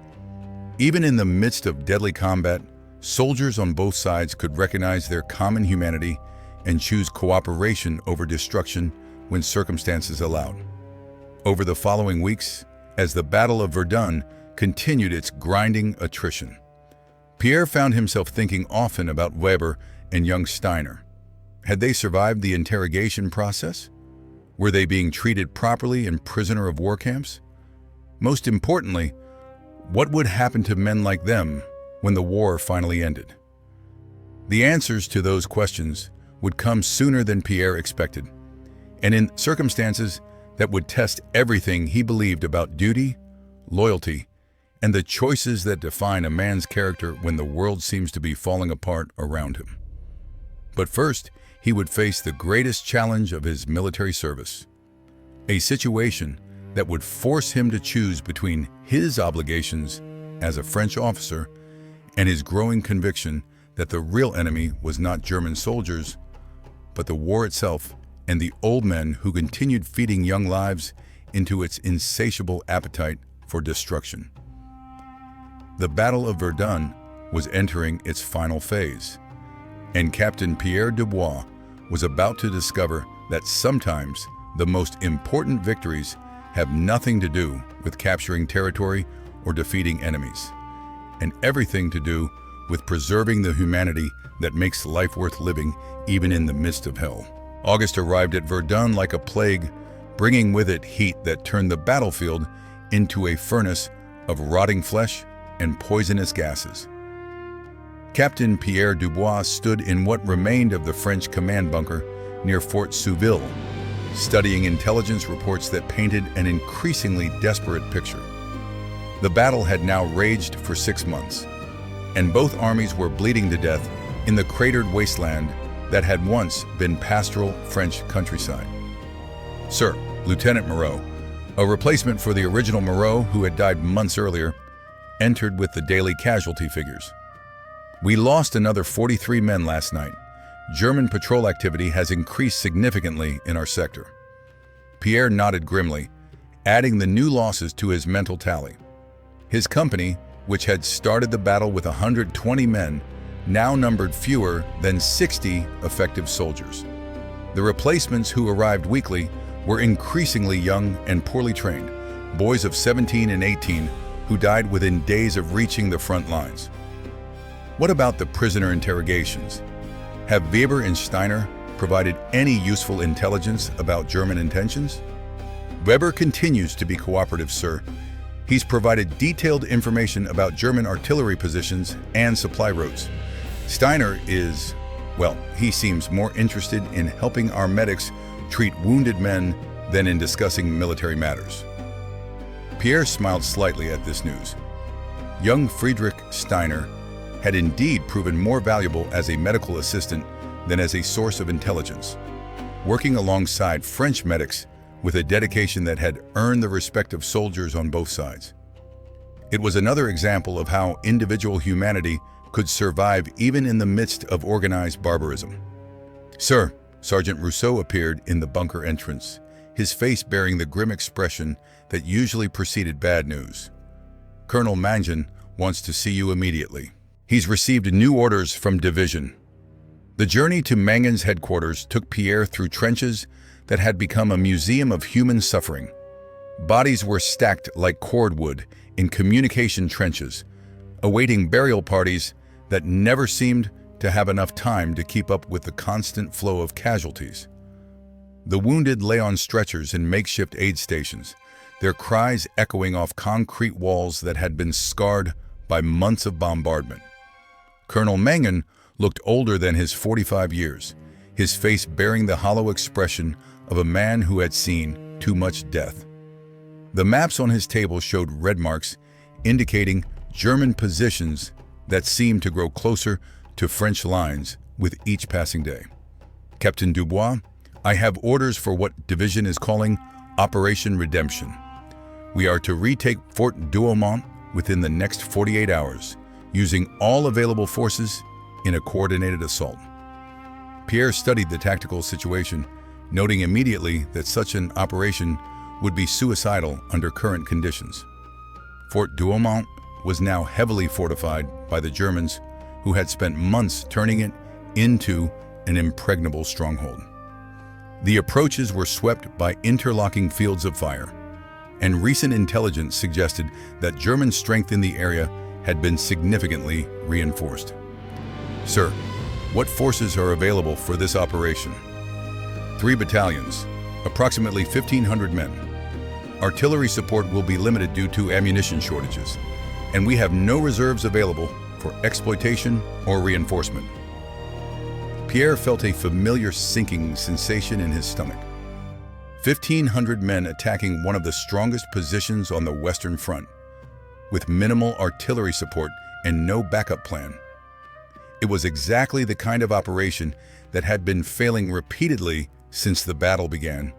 Even in the midst of deadly combat, soldiers on both sides could recognize their common humanity and choose cooperation over destruction when circumstances allowed. Over the following weeks, as the Battle of Verdun continued its grinding attrition, Pierre found himself thinking often about Weber and young Steiner. Had they survived the interrogation process? Were they being treated properly in prisoner of war camps? Most importantly, what would happen to men like them when the war finally ended? The answers to those questions would come sooner than Pierre expected, and in circumstances that would test everything he believed about duty, loyalty, and the choices that define a man's character when the world seems to be falling apart around him. But first, he would face the greatest challenge of his military service, a situation that would force him to choose between his obligations as a French officer and his growing conviction that the real enemy was not German soldiers, but the war itself and the old men who continued feeding young lives into its insatiable appetite for destruction. The Battle of Verdun was entering its final phase, and Captain Pierre Dubois was about to discover that sometimes the most important victories have nothing to do with capturing territory or defeating enemies, and everything to do with preserving the humanity that makes life worth living even in the midst of hell. August arrived at Verdun like a plague, bringing with it heat that turned the battlefield into a furnace of rotting flesh and poisonous gases. Captain Pierre Dubois stood in what remained of the French command bunker near Fort Souville, studying intelligence reports that painted an increasingly desperate picture. The battle had now raged for 6 months, and both armies were bleeding to death in the cratered wasteland that had once been pastoral French countryside. Sir, Lieutenant Moreau, a replacement for the original Moreau who had died months earlier, entered with the daily casualty figures. We lost another 43 men last night. German patrol activity has increased significantly in our sector. Pierre nodded grimly, adding the new losses to his mental tally. His company, which had started the battle with 120 men, now numbered fewer than 60 effective soldiers. The replacements who arrived weekly were increasingly young and poorly trained, boys of 17 and 18 who died within days of reaching the front lines. What about the prisoner interrogations? Have Weber and Steiner provided any useful intelligence about German intentions? Weber continues to be cooperative, sir. He's provided detailed information about German artillery positions and supply routes. Steiner is, well, he seems more interested in helping our medics treat wounded men than in discussing military matters. Pierre smiled slightly at this news. Young Friedrich Steiner had indeed proven more valuable as a medical assistant than as a source of intelligence, working alongside French medics with a dedication that had earned the respect of soldiers on both sides. It was another example of how individual humanity could survive even in the midst of organized barbarism. Sir, Sergeant Rousseau appeared in the bunker entrance, his face bearing the grim expression that usually preceded bad news. Colonel Mangin wants to see you immediately. He's received new orders from division. The journey to Mangin's headquarters took Pierre through trenches that had become a museum of human suffering. Bodies were stacked like cordwood in communication trenches, awaiting burial parties that never seemed to have enough time to keep up with the constant flow of casualties. The wounded lay on stretchers in makeshift aid stations, their cries echoing off concrete walls that had been scarred by months of bombardment. Colonel Mangin looked older than his 45 years, his face bearing the hollow expression of a man who had seen too much death. The maps on his table showed red marks indicating German positions that seemed to grow closer to French lines with each passing day. Captain Dubois, I have orders for what division is calling Operation Redemption. We are to retake Fort Douaumont within the next 48 hours, using all available forces in a coordinated assault. Pierre studied the tactical situation, noting immediately that such an operation would be suicidal under current conditions. Fort Douaumont was now heavily fortified by the Germans, who had spent months turning it into an impregnable stronghold. The approaches were swept by interlocking fields of fire, and recent intelligence suggested that German strength in the area had been significantly reinforced. Sir, what forces are available for this operation? 3 battalions, approximately 1,500 men. Artillery support will be limited due to ammunition shortages, and we have no reserves available for exploitation or reinforcement. Pierre felt a familiar sinking sensation in his stomach. 1,500 men attacking one of the strongest positions on the Western Front, with minimal artillery support and no backup plan. It was exactly the kind of operation that had been failing repeatedly since the battle began.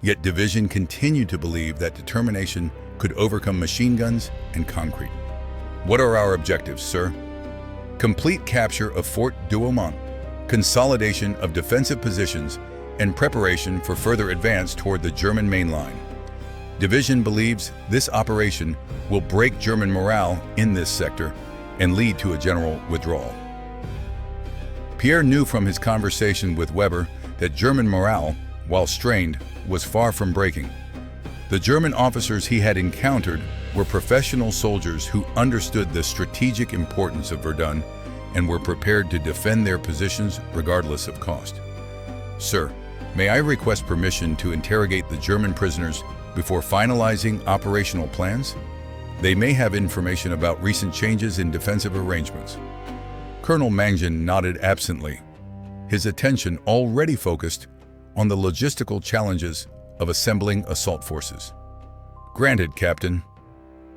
Yet division continued to believe that determination could overcome machine guns and concrete. What are our objectives, sir? Complete capture of Fort Douaumont, consolidation of defensive positions, and preparation for further advance toward the German main line. Division believes this operation will break German morale in this sector and lead to a general withdrawal. Pierre knew from his conversation with Weber that German morale, while strained, was far from breaking. The German officers he had encountered were professional soldiers who understood the strategic importance of Verdun and were prepared to defend their positions regardless of cost. Sir, may I request permission to interrogate the German prisoners before finalizing operational plans? They may have information about recent changes in defensive arrangements. Colonel Mangin nodded absently, his attention already focused on the logistical challenges of assembling assault forces. Granted, Captain,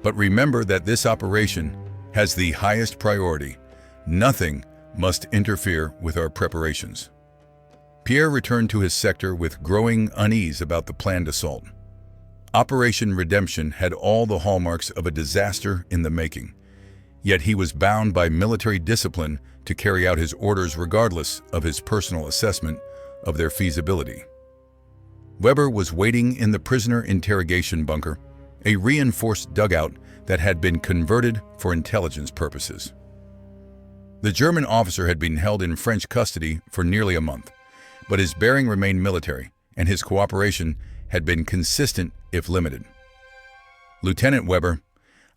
but remember that this operation has the highest priority. Nothing must interfere with our preparations. Pierre returned to his sector with growing unease about the planned assault. Operation Redemption had all the hallmarks of a disaster in the making, yet he was bound by military discipline to carry out his orders regardless of his personal assessment of their feasibility. Weber was waiting in the prisoner interrogation bunker, a reinforced dugout that had been converted for intelligence purposes. The German officer had been held in French custody for nearly a month, but his bearing remained military, and his cooperation had been consistent if limited. Lieutenant Weber,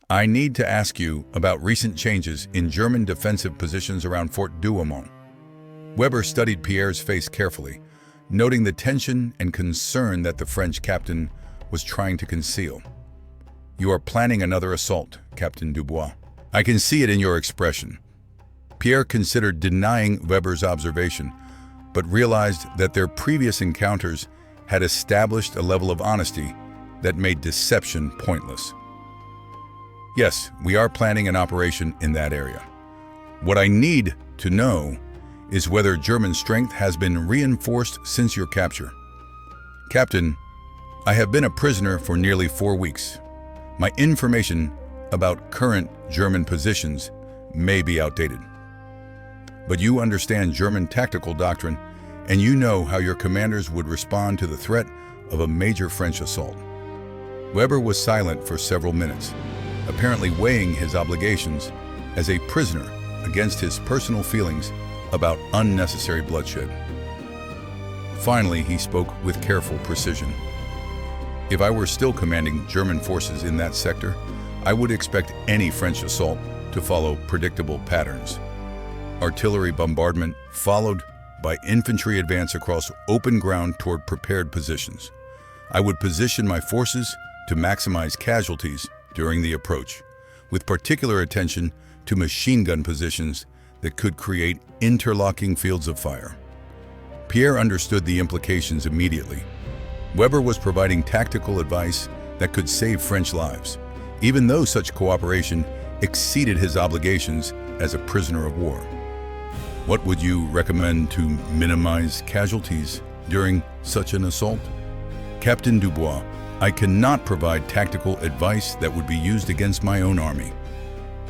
I need to ask you about recent changes in German defensive positions around Fort Douaumont. Weber studied Pierre's face carefully, noting the tension and concern that the French captain was trying to conceal. You are planning another assault, Captain Dubois. I can see it in your expression. Pierre considered denying Weber's observation, but realized that their previous encounters had established a level of honesty that made deception pointless. Yes, we are planning an operation in that area. What I need to know is whether German strength has been reinforced since your capture. Captain, I have been a prisoner for nearly 4 weeks. My information about current German positions may be outdated. But you understand German tactical doctrine, and you know how your commanders would respond to the threat of a major French assault. Weber was silent for several minutes, apparently weighing his obligations as a prisoner against his personal feelings about unnecessary bloodshed. Finally, he spoke with careful precision. If I were still commanding German forces in that sector, I would expect any French assault to follow predictable patterns. Artillery bombardment followed by infantry advance across open ground toward prepared positions. I would position my forces to maximize casualties during the approach, with particular attention to machine gun positions that could create interlocking fields of fire. Pierre understood the implications immediately. Weber was providing tactical advice that could save French lives, even though such cooperation exceeded his obligations as a prisoner of war. What would you recommend to minimize casualties during such an assault? Captain Dubois, I cannot provide tactical advice that would be used against my own army,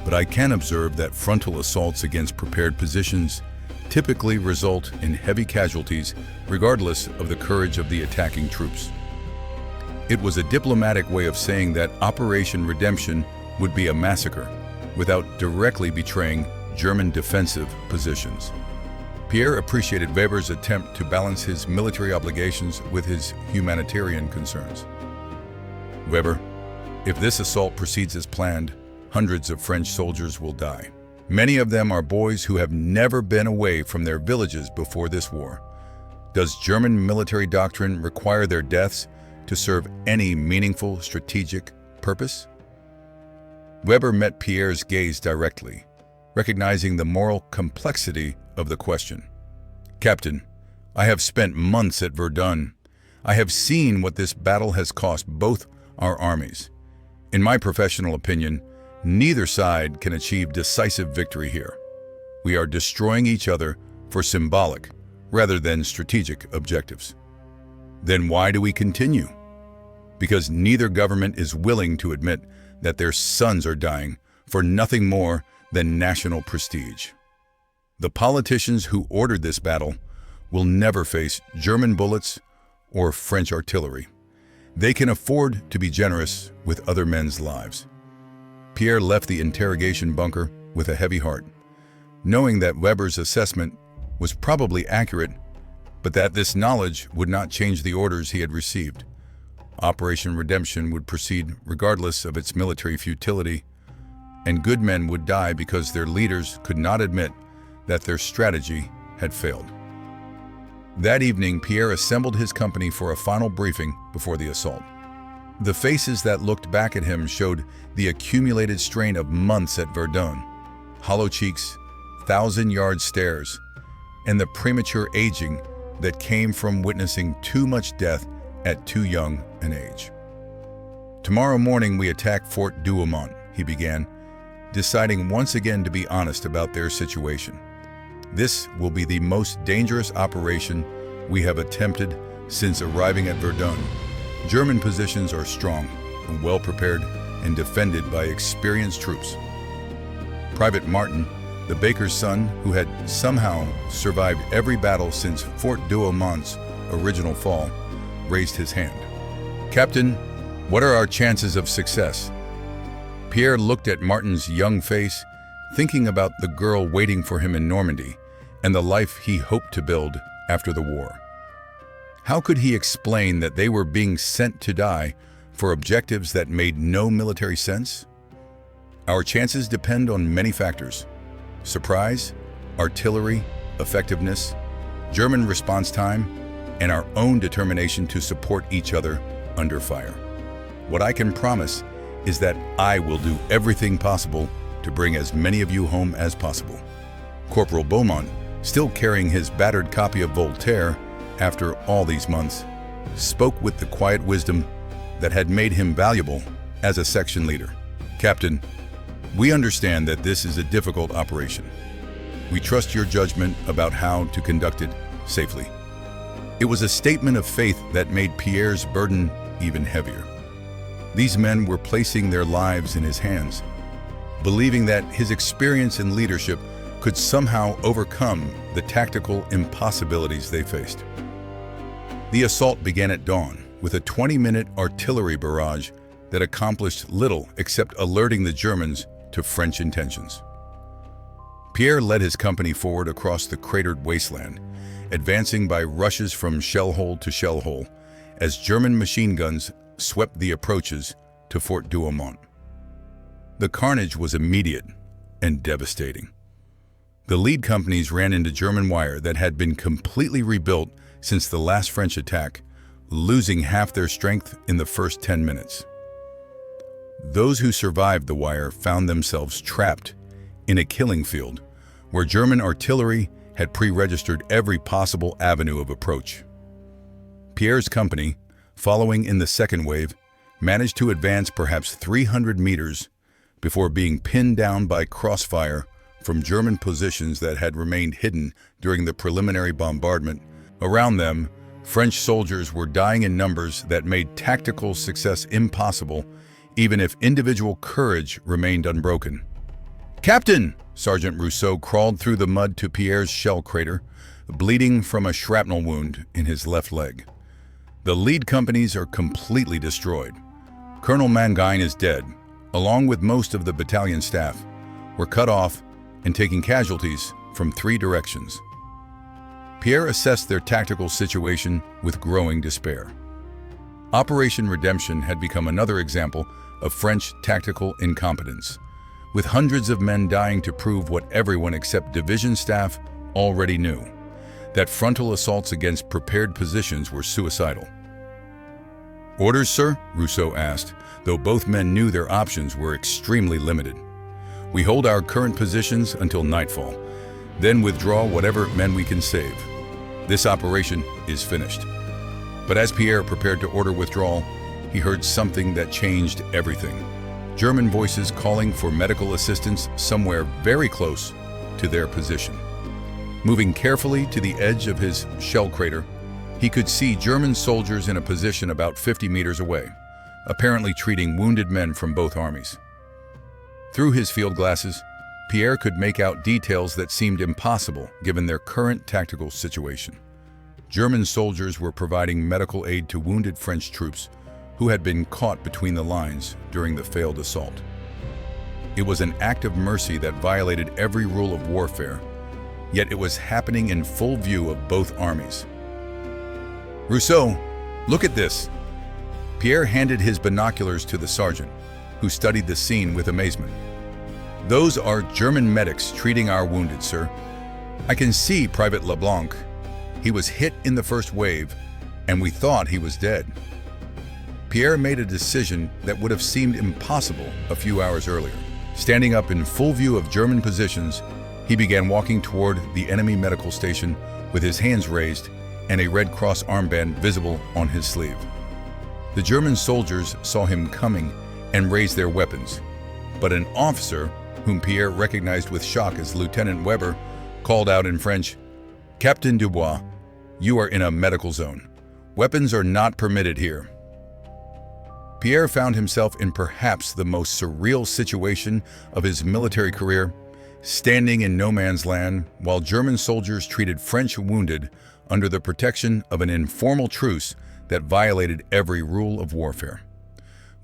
but I can observe that frontal assaults against prepared positions typically result in heavy casualties regardless of the courage of the attacking troops. It was a diplomatic way of saying that Operation Redemption would be a massacre without directly betraying German defensive positions. Pierre appreciated Weber's attempt to balance his military obligations with his humanitarian concerns. Weber, if this assault proceeds as planned, hundreds of French soldiers will die. Many of them are boys who have never been away from their villages before this war. Does German military doctrine require their deaths to serve any meaningful strategic purpose? Weber met Pierre's gaze directly, recognizing the moral complexity of the question. Captain, I have spent months at Verdun. I have seen what this battle has cost both our armies. In my professional opinion, neither side can achieve decisive victory here. We are destroying each other for symbolic rather than strategic objectives. Then why do we continue? Because neither government is willing to admit that their sons are dying for nothing more than national prestige. The politicians who ordered this battle will never face German bullets or French artillery. They can afford to be generous with other men's lives. Pierre left the interrogation bunker with a heavy heart, knowing that Weber's assessment was probably accurate, but that this knowledge would not change the orders he had received. Operation Redemption would proceed regardless of its military futility, and good men would die because their leaders could not admit that their strategy had failed. That evening, Pierre assembled his company for a final briefing before the assault. The faces that looked back at him showed the accumulated strain of months at Verdun, hollow cheeks, thousand-yard stares, and the premature aging that came from witnessing too much death at too young an age. Tomorrow morning we attack Fort Douaumont, he began, deciding once again to be honest about their situation. This will be the most dangerous operation we have attempted since arriving at Verdun. German positions are strong, well prepared, and defended by experienced troops. Private Martin, the baker's son who had somehow survived every battle since Fort Douaumont's original fall, raised his hand. Captain, what are our chances of success? Pierre looked at Martin's young face, thinking about the girl waiting for him in Normandy and the life he hoped to build after the war. How could he explain that they were being sent to die for objectives that made no military sense? Our chances depend on many factors: surprise, artillery, effectiveness, German response time, and our own determination to support each other under fire. What I can promise is that I will do everything possible to bring as many of you home as possible. Corporal Beaumont, still carrying his battered copy of Voltaire after all these months, spoke with the quiet wisdom that had made him valuable as a section leader. Captain, we understand that this is a difficult operation. We trust your judgment about how to conduct it safely. It was a statement of faith that made Pierre's burden even heavier. These men were placing their lives in his hands, believing that his experience and leadership could somehow overcome the tactical impossibilities they faced. The assault began at dawn with a 20-minute artillery barrage that accomplished little except alerting the Germans to French intentions. Pierre led his company forward across the cratered wasteland, advancing by rushes from shell hole to shell hole as German machine guns swept the approaches to Fort Douaumont. The carnage was immediate and devastating. The lead companies ran into German wire that had been completely rebuilt since the last French attack, losing half their strength in the first 10 minutes. Those who survived the wire found themselves trapped in a killing field where German artillery had pre-registered every possible avenue of approach. Pierre's company, following in the second wave, managed to advance perhaps 300 meters before being pinned down by crossfire from German positions that had remained hidden during the preliminary bombardment. Around them, French soldiers were dying in numbers that made tactical success impossible, even if individual courage remained unbroken. "Captain!" Sergeant Rousseau crawled through the mud to Pierre's shell crater, bleeding from a shrapnel wound in his left leg. "The lead companies are completely destroyed. Colonel Mangine is dead, along with most of the battalion staff. We're cut off and taking casualties from 3 directions." Pierre assessed their tactical situation with growing despair. Operation Redemption had become another example of French tactical incompetence, with hundreds of men dying to prove what everyone except division staff already knew: that frontal assaults against prepared positions were suicidal. "Orders, sir?" Rousseau asked, though both men knew their options were extremely limited. "We hold our current positions until nightfall, then withdraw whatever men we can save. This operation is finished." But as Pierre prepared to order withdrawal, he heard something that changed everything. German voices calling for medical assistance somewhere very close to their position. Moving carefully to the edge of his shell crater, he could see German soldiers in a position about 50 meters away, apparently treating wounded men from both armies. Through his field glasses, Pierre could make out details that seemed impossible given their current tactical situation. German soldiers were providing medical aid to wounded French troops who had been caught between the lines during the failed assault. It was an act of mercy that violated every rule of warfare, yet it was happening in full view of both armies. "Rousseau, look at this." Pierre handed his binoculars to the sergeant, who studied the scene with amazement. "Those are German medics treating our wounded, sir. I can see Private LeBlanc. He was hit in the first wave, and we thought he was dead." Pierre made a decision that would have seemed impossible a few hours earlier. Standing up in full view of German positions, he began walking toward the enemy medical station with his hands raised and a Red Cross armband visible on his sleeve. The German soldiers saw him coming and raised their weapons, but an officer, whom Pierre recognized with shock as Lieutenant Weber, called out in French, "Captain Dubois, you are in a medical zone. Weapons are not permitted here." Pierre found himself in perhaps the most surreal situation of his military career, standing in no man's land while German soldiers treated French wounded under the protection of an informal truce that violated every rule of warfare.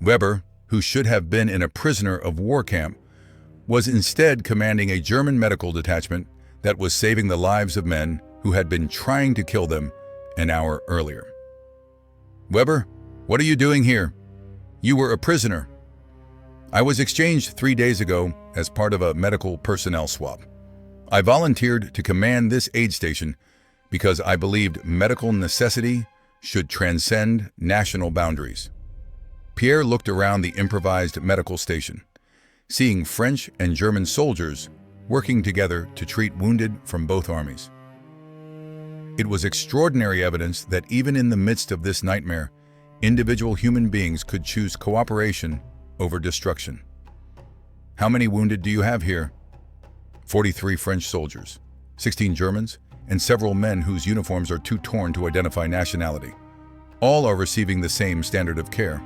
Weber, who should have been in a prisoner of war camp, was instead commanding a German medical detachment that was saving the lives of men who had been trying to kill them an hour earlier. "Weber, what are you doing here? You were a prisoner." "I was exchanged 3 days ago as part of a medical personnel swap. I volunteered to command this aid station because I believed medical necessity should transcend national boundaries." Pierre looked around the improvised medical station, seeing French and German soldiers working together to treat wounded from both armies. It was extraordinary evidence that even in the midst of this nightmare, individual human beings could choose cooperation over destruction. "How many wounded do you have here?" 43 French soldiers, 16 Germans, and several men whose uniforms are too torn to identify nationality. All are receiving the same standard of care.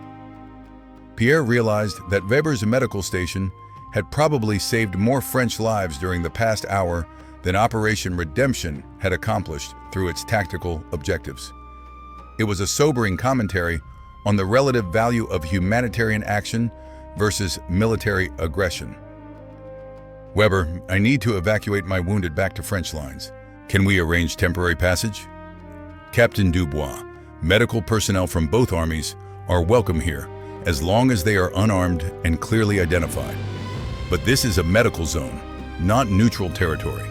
Pierre realized that Weber's medical station had probably saved more French lives during the past hour than Operation Redemption had accomplished through its tactical objectives. It was a sobering commentary on the relative value of humanitarian action versus military aggression. "Weber, I need to evacuate my wounded back to French lines. Can we arrange temporary passage?" "Captain Dubois, medical personnel from both armies are welcome here, as long as they are unarmed and clearly identified. But this is a medical zone, not neutral territory.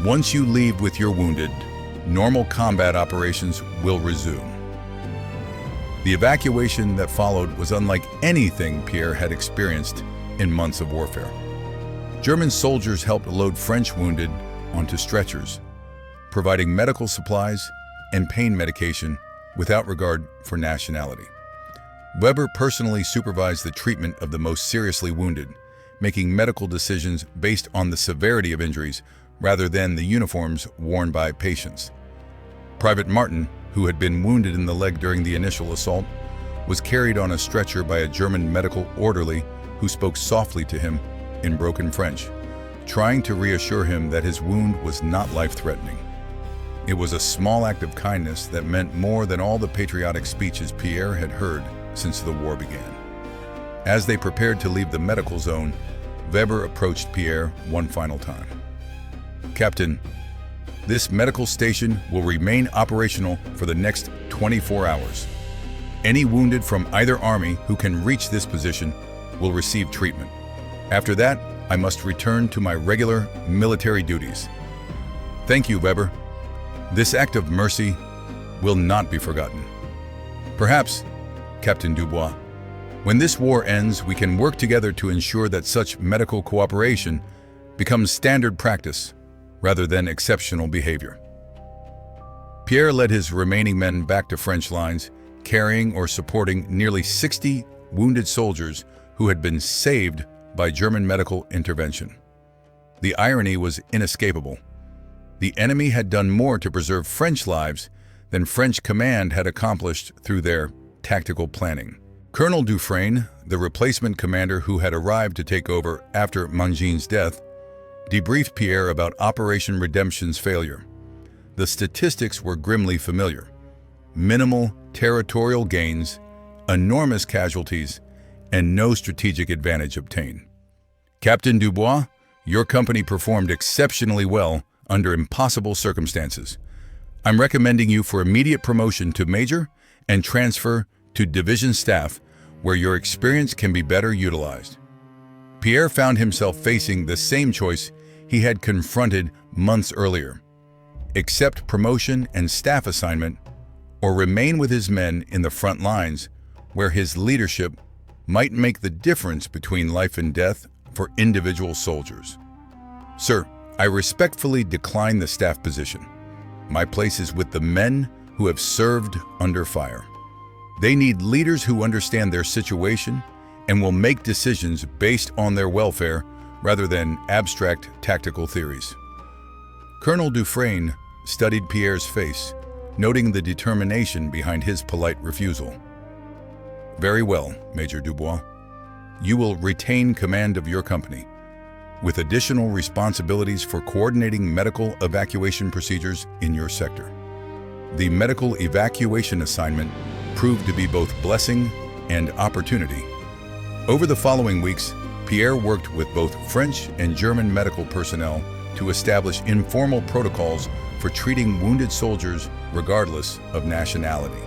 Once you leave with your wounded, normal combat operations will resume." The evacuation that followed was unlike anything Pierre had experienced in months of warfare. German soldiers helped load French wounded onto stretchers, providing medical supplies and pain medication without regard for nationality. Weber personally supervised the treatment of the most seriously wounded, making medical decisions based on the severity of injuries rather than the uniforms worn by patients. Private Martin, who had been wounded in the leg during the initial assault, was carried on a stretcher by a German medical orderly who spoke softly to him in broken French, trying to reassure him that his wound was not life-threatening. It was a small act of kindness that meant more than all the patriotic speeches Pierre had heard since the war began. As they prepared to leave the medical zone, Weber approached Pierre one final time. "Captain, this medical station will remain operational for the next 24 hours. Any wounded from either army who can reach this position will receive treatment. After that, I must return to my regular military duties." "Thank you, Weber. This act of mercy will not be forgotten. Perhaps, Captain Dubois, when this war ends, we can work together to ensure that such medical cooperation becomes standard practice rather than exceptional behavior." Pierre led his remaining men back to French lines, carrying or supporting nearly 60 wounded soldiers who had been saved by German medical intervention. The irony was inescapable. The enemy had done more to preserve French lives than French command had accomplished through their tactical planning. Colonel Dufresne, the replacement commander who had arrived to take over after Mangin's death, debriefed Pierre about Operation Redemption's failure. The statistics were grimly familiar: minimal territorial gains, enormous casualties, and no strategic advantage obtained. "Captain Dubois, your company performed exceptionally well under impossible circumstances. I'm recommending you for immediate promotion to major and transfer to division staff, where your experience can be better utilized." Pierre found himself facing the same choice he had confronted months earlier: accept promotion and staff assignment, or remain with his men in the front lines, where his leadership might make the difference between life and death for individual soldiers. "Sir, I respectfully decline the staff position. My place is with the men who have served under fire. They need leaders who understand their situation and will make decisions based on their welfare rather than abstract tactical theories." Colonel Dufresne studied Pierre's face, noting the determination behind his polite refusal. "Very well, Major Dubois. You will retain command of your company, with additional responsibilities for coordinating medical evacuation procedures in your sector." The medical evacuation assignment proved to be both blessing and opportunity. Over the following weeks, Pierre worked with both French and German medical personnel to establish informal protocols for treating wounded soldiers regardless of nationality.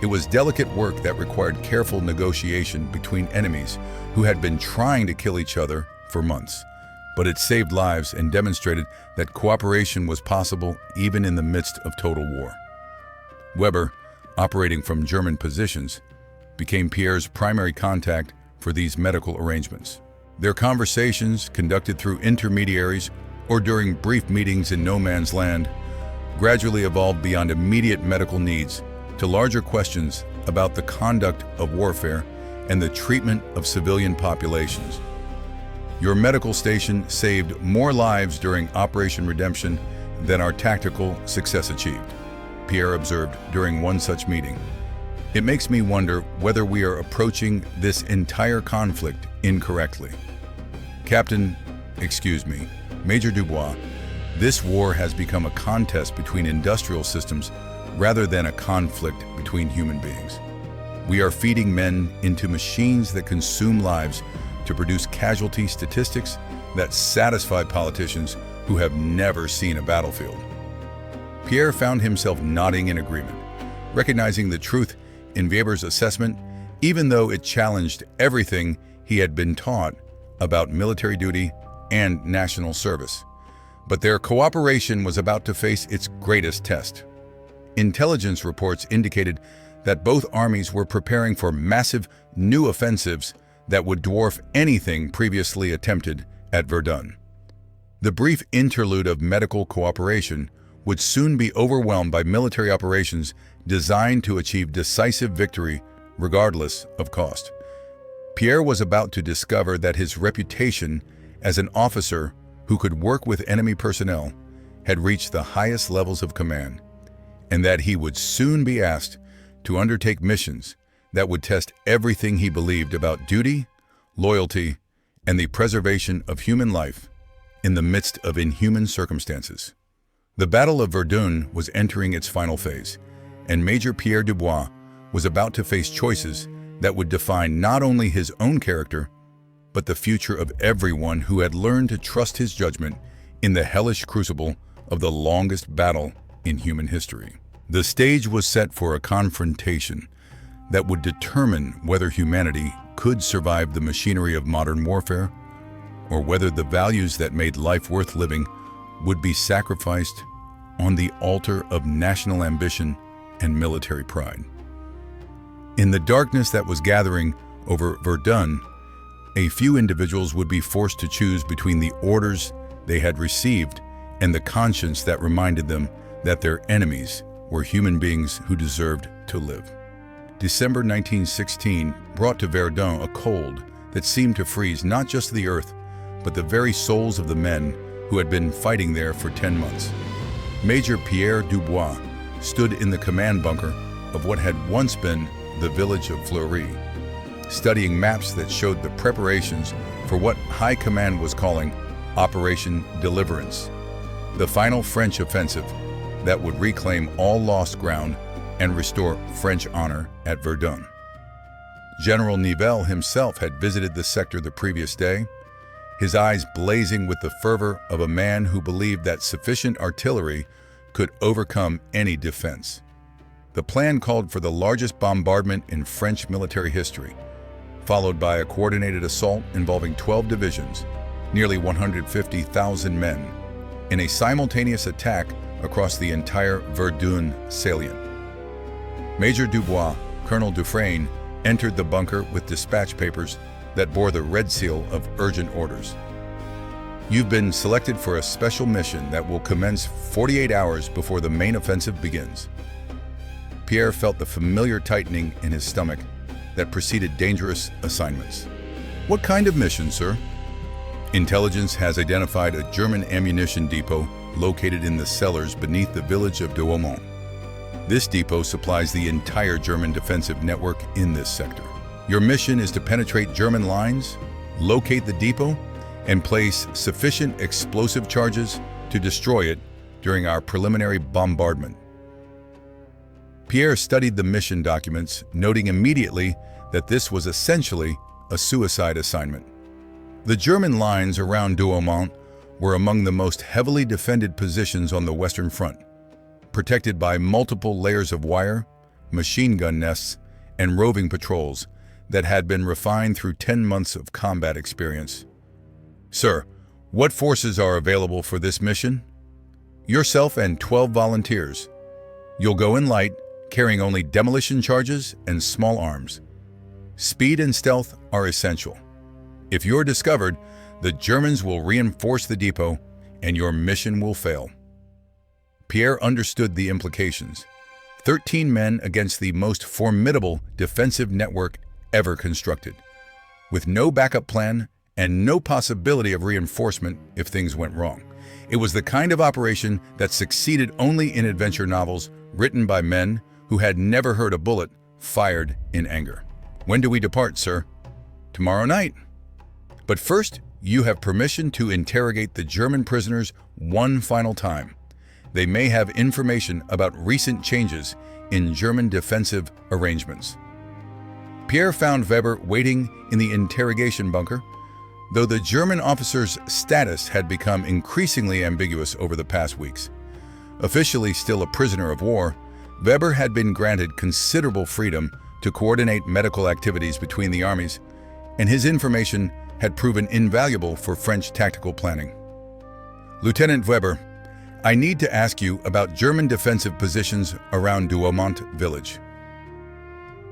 It was delicate work that required careful negotiation between enemies who had been trying to kill each other for months, but it saved lives and demonstrated that cooperation was possible even in the midst of total war. Weber, operating from German positions, became Pierre's primary contact for these medical arrangements. Their conversations, conducted through intermediaries or during brief meetings in no man's land, gradually evolved beyond immediate medical needs to larger questions about the conduct of warfare and the treatment of civilian populations. "Your medical station saved more lives during Operation Redemption than our tactical success achieved," Pierre observed during one such meeting. "It makes me wonder whether we are approaching this entire conflict incorrectly. Major Dubois, this war has become a contest between industrial systems rather than a conflict between human beings. We are feeding men into machines that consume lives to produce casualty statistics that satisfy politicians who have never seen a battlefield." Pierre found himself nodding in agreement, recognizing the truth in Weber's assessment, even though it challenged everything he had been taught about military duty and national service. But their cooperation was about to face its greatest test. Intelligence reports indicated that both armies were preparing for massive new offensives that would dwarf anything previously attempted at Verdun. The brief interlude of medical cooperation would soon be overwhelmed by military operations designed to achieve decisive victory regardless of cost. Pierre was about to discover that his reputation as an officer who could work with enemy personnel had reached the highest levels of command, and that he would soon be asked to undertake missions that would test everything he believed about duty, loyalty, and the preservation of human life in the midst of inhuman circumstances. The Battle of Verdun was entering its final phase, and Major Pierre Dubois was about to face choices that would define not only his own character, but the future of everyone who had learned to trust his judgment in the hellish crucible of the longest battle in human history. The stage was set for a confrontation that would determine whether humanity could survive the machinery of modern warfare, or whether the values that made life worth living would be sacrificed on the altar of national ambition and military pride. In the darkness that was gathering over Verdun, a few individuals would be forced to choose between the orders they had received and the conscience that reminded them that their enemies were human beings who deserved to live. December 1916 brought to Verdun a cold that seemed to freeze not just the earth, but the very souls of the men who had been fighting there for 10 months. Major Pierre Dubois stood in the command bunker of what had once been the village of Fleury, studying maps that showed the preparations for what High Command was calling Operation Deliverance, the final French offensive that would reclaim all lost ground and restore French honor at Verdun. General Nivelle himself had visited the sector the previous day, his eyes blazing with the fervor of a man who believed that sufficient artillery could overcome any defense. The plan called for the largest bombardment in French military history, followed by a coordinated assault involving 12 divisions, nearly 150,000 men, in a simultaneous attack across the entire Verdun salient. Major Dubois, Colonel Dufresne, entered the bunker with dispatch papers that bore the red seal of urgent orders. You've been selected for a special mission that will commence 48 hours before the main offensive begins. Pierre felt the familiar tightening in his stomach that preceded dangerous assignments. What kind of mission, sir? Intelligence has identified a German ammunition depot located in the cellars beneath the village of Douaumont. This depot supplies the entire German defensive network in this sector. Your mission is to penetrate German lines, locate the depot, and place sufficient explosive charges to destroy it during our preliminary bombardment. Pierre studied the mission documents, noting immediately that this was essentially a suicide assignment. The German lines around Douaumont were among the most heavily defended positions on the Western Front, protected by multiple layers of wire, machine gun nests, and roving patrols that had been refined through 10 months of combat experience. Sir, what forces are available for this mission? Yourself and 12 volunteers. You'll go in light, carrying only demolition charges and small arms. Speed and stealth are essential. If you're discovered, the Germans will reinforce the depot and your mission will fail. Pierre understood the implications. 13 men against the most formidable defensive network ever constructed, with no backup plan and no possibility of reinforcement if things went wrong. It was the kind of operation that succeeded only in adventure novels written by men who had never heard a bullet fired in anger. When do we depart, sir? Tomorrow night. But first, you have permission to interrogate the German prisoners one final time. They may have information about recent changes in German defensive arrangements. Pierre found Weber waiting in the interrogation bunker. Though the German officer's status had become increasingly ambiguous over the past weeks. Officially still a prisoner of war, Weber had been granted considerable freedom to coordinate medical activities between the armies, and his information had proven invaluable for French tactical planning. Lieutenant Weber, I need to ask you about German defensive positions around Douaumont village.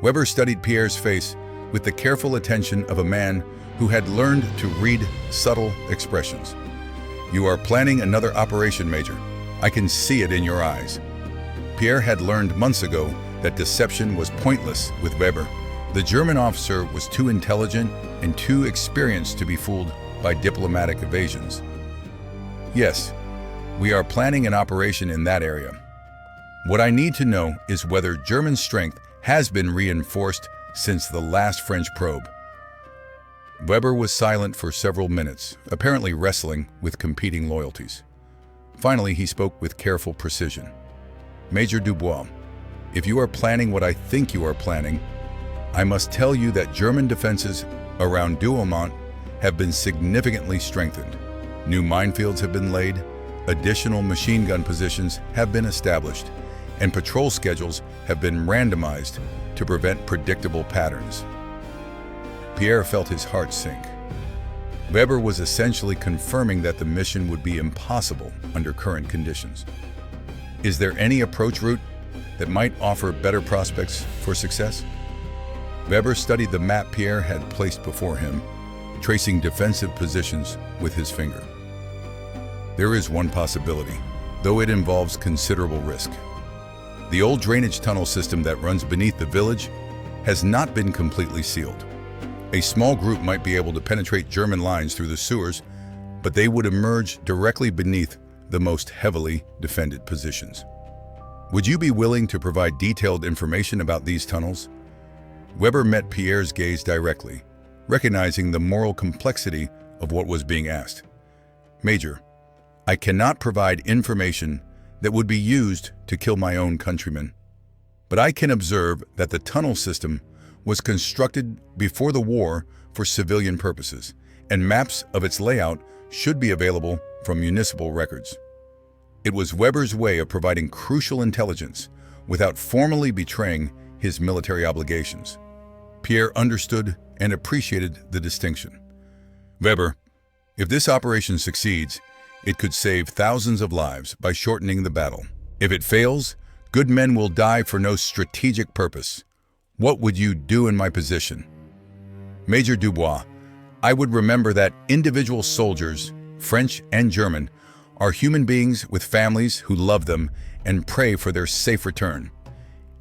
Weber studied Pierre's face with the careful attention of a man who had learned to read subtle expressions. "You are planning another operation, Major. I can see it in your eyes." Pierre had learned months ago that deception was pointless with Weber. The German officer was too intelligent and too experienced to be fooled by diplomatic evasions. "Yes, we are planning an operation in that area. What I need to know is whether German strength has been reinforced since the last French probe." Weber was silent for several minutes, apparently wrestling with competing loyalties. Finally, he spoke with careful precision. "Major Dubois, if you are planning what I think you are planning, I must tell you that German defenses around Douaumont have been significantly strengthened. New minefields have been laid, additional machine gun positions have been established, and patrol schedules have been randomized to prevent predictable patterns." Pierre felt his heart sink. Weber was essentially confirming that the mission would be impossible under current conditions. "Is there any approach route that might offer better prospects for success?" Weber studied the map Pierre had placed before him, tracing defensive positions with his finger. "There is one possibility, though it involves considerable risk. The old drainage tunnel system that runs beneath the village has not been completely sealed. A small group might be able to penetrate German lines through the sewers, but they would emerge directly beneath the most heavily defended positions. Would you be willing to provide detailed information about these tunnels?" Weber met Pierre's gaze directly, recognizing the moral complexity of what was being asked. "Major, I cannot provide information that would be used to kill my own countrymen. But I can observe that the tunnel system was constructed before the war for civilian purposes, and maps of its layout should be available from municipal records." It was Weber's way of providing crucial intelligence without formally betraying his military obligations. Pierre understood and appreciated the distinction. "Weber, if this operation succeeds, it could save thousands of lives by shortening the battle. If it fails, good men will die for no strategic purpose. What would you do in my position?" "Major Dubois, I would remember that individual soldiers, French and German, are human beings with families who love them and pray for their safe return.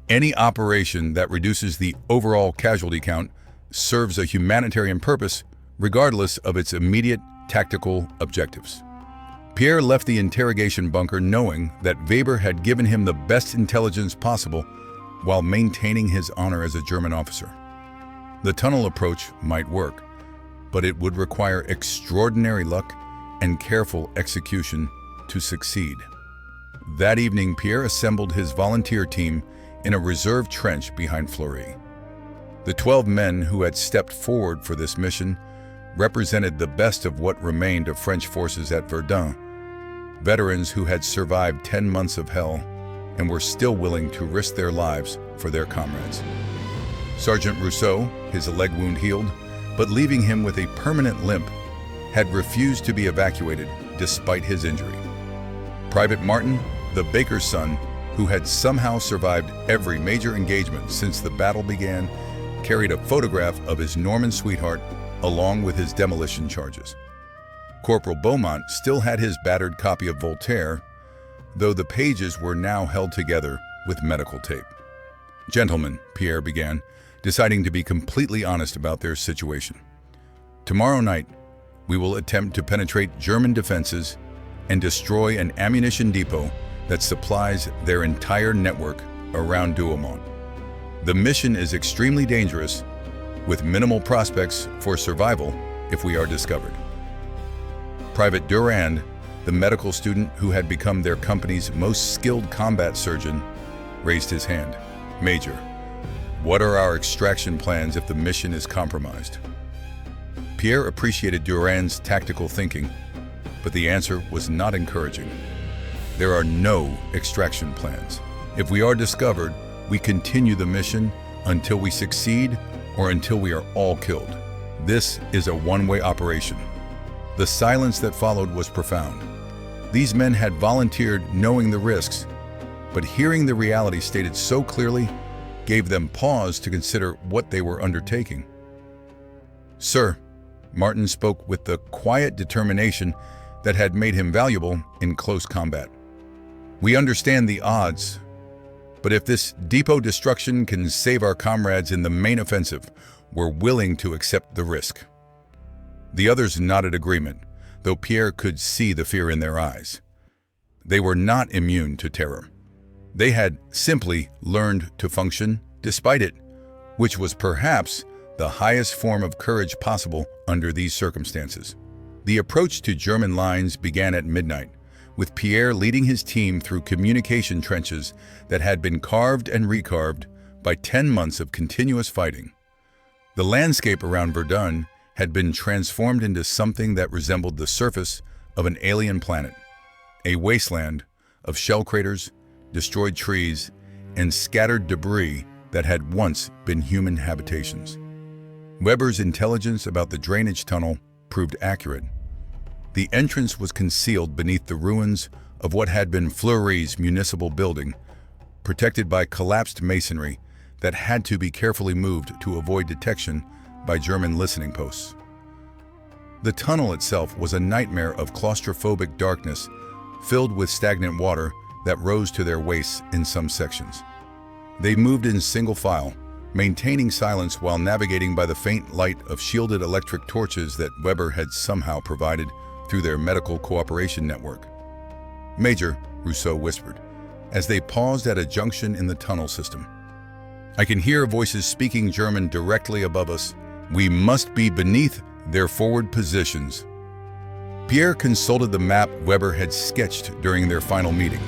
Any operation that reduces the overall casualty count serves a humanitarian purpose, regardless of its immediate tactical objectives." Pierre left the interrogation bunker knowing that Weber had given him the best intelligence possible while maintaining his honor as a German officer. The tunnel approach might work, but it would require extraordinary luck and careful execution to succeed. That evening, Pierre assembled his volunteer team in a reserve trench behind Fleury. The 12 men who had stepped forward for this mission represented the best of what remained of French forces at Verdun, veterans who had survived 10 months of hell and were still willing to risk their lives for their comrades. Sergeant Rousseau, his leg wound healed, but leaving him with a permanent limp, had refused to be evacuated despite his injury. Private Martin, the baker's son, who had somehow survived every major engagement since the battle began, carried a photograph of his Norman sweetheart along with his demolition charges. Corporal Beaumont still had his battered copy of Voltaire, though the pages were now held together with medical tape. "Gentlemen," Pierre began, deciding to be completely honest about their situation. "Tomorrow night, we will attempt to penetrate German defenses and destroy an ammunition depot that supplies their entire network around Douaumont. The mission is extremely dangerous, with minimal prospects for survival if we are discovered." Private Durand, the medical student who had become their company's most skilled combat surgeon, raised his hand. "Major, what are our extraction plans if the mission is compromised?" Pierre appreciated Durand's tactical thinking, but the answer was not encouraging. "There are no extraction plans. If we are discovered, we continue the mission until we succeed or until we are all killed. This is a one-way operation." The silence that followed was profound. These men had volunteered knowing the risks, but hearing the reality stated so clearly gave them pause to consider what they were undertaking. "Sir," Martin spoke with the quiet determination that had made him valuable in close combat. "We understand the odds, but if this depot destruction can save our comrades in the main offensive, we're willing to accept the risk." The others nodded agreement, though Pierre could see the fear in their eyes. They were not immune to terror. They had simply learned to function despite it, which was perhaps the highest form of courage possible under these circumstances. The approach to German lines began at midnight, with Pierre leading his team through communication trenches that had been carved and recarved by 10 months of continuous fighting. The landscape around Verdun had been transformed into something that resembled the surface of an alien planet, a wasteland of shell craters, destroyed trees, and scattered debris that had once been human habitations. Weber's intelligence about the drainage tunnel proved accurate. The entrance was concealed beneath the ruins of what had been Fleury's municipal building, protected by collapsed masonry that had to be carefully moved to avoid detection by German listening posts. The tunnel itself was a nightmare of claustrophobic darkness, filled with stagnant water that rose to their waists in some sections. They moved in single file, maintaining silence while navigating by the faint light of shielded electric torches that Weber had somehow provided through their medical cooperation network. "Major," Rousseau whispered, as they paused at a junction in the tunnel system. "I can hear voices speaking German directly above us. We must be beneath their forward positions." Pierre consulted the map Weber had sketched during their final meeting,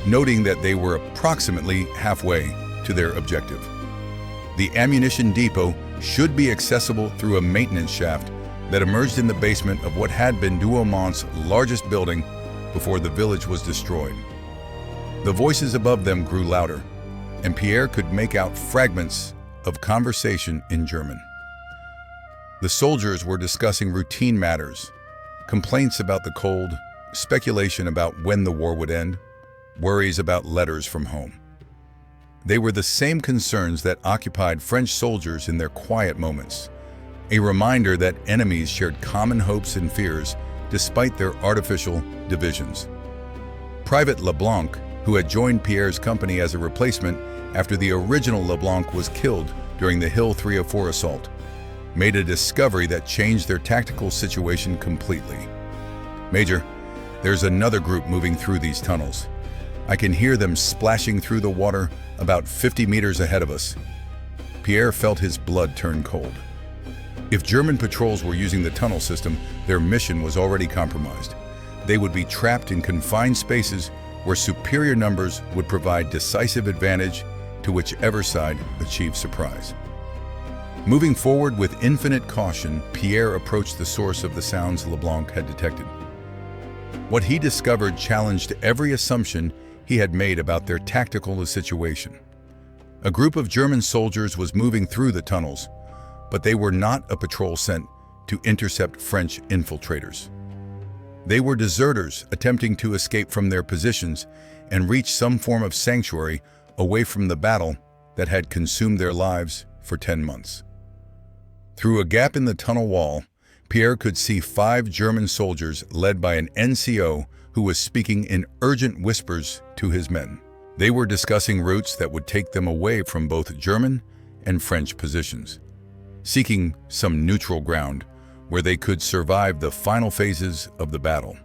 noting that they were approximately halfway to their objective. The ammunition depot should be accessible through a maintenance shaft that emerged in the basement of what had been Douaumont's largest building before the village was destroyed. The voices above them grew louder, and Pierre could make out fragments of conversation in German. The soldiers were discussing routine matters, complaints about the cold, speculation about when the war would end, worries about letters from home. They were the same concerns that occupied French soldiers in their quiet moments, a reminder that enemies shared common hopes and fears despite their artificial divisions. Private Leblanc, who had joined Pierre's company as a replacement after the original Leblanc was killed during the Hill 304 assault, made a discovery that changed their tactical situation completely. "Major, there's another group moving through these tunnels. I can hear them splashing through the water about 50 meters ahead of us." Pierre felt his blood turn cold. If German patrols were using the tunnel system, their mission was already compromised. They would be trapped in confined spaces where superior numbers would provide decisive advantage to whichever side achieved surprise. Moving forward with infinite caution, Pierre approached the source of the sounds Leblanc had detected. What he discovered challenged every assumption he had made about their tactical situation. A group of German soldiers was moving through the tunnels, but they were not a patrol sent to intercept French infiltrators. They were deserters attempting to escape from their positions and reach some form of sanctuary away from the battle that had consumed their lives for 10 months. Through a gap in the tunnel wall, Pierre could see 5 German soldiers led by an NCO who was speaking in urgent whispers to his men. They were discussing routes that would take them away from both German and French positions, seeking some neutral ground where they could survive the final phases of the battle.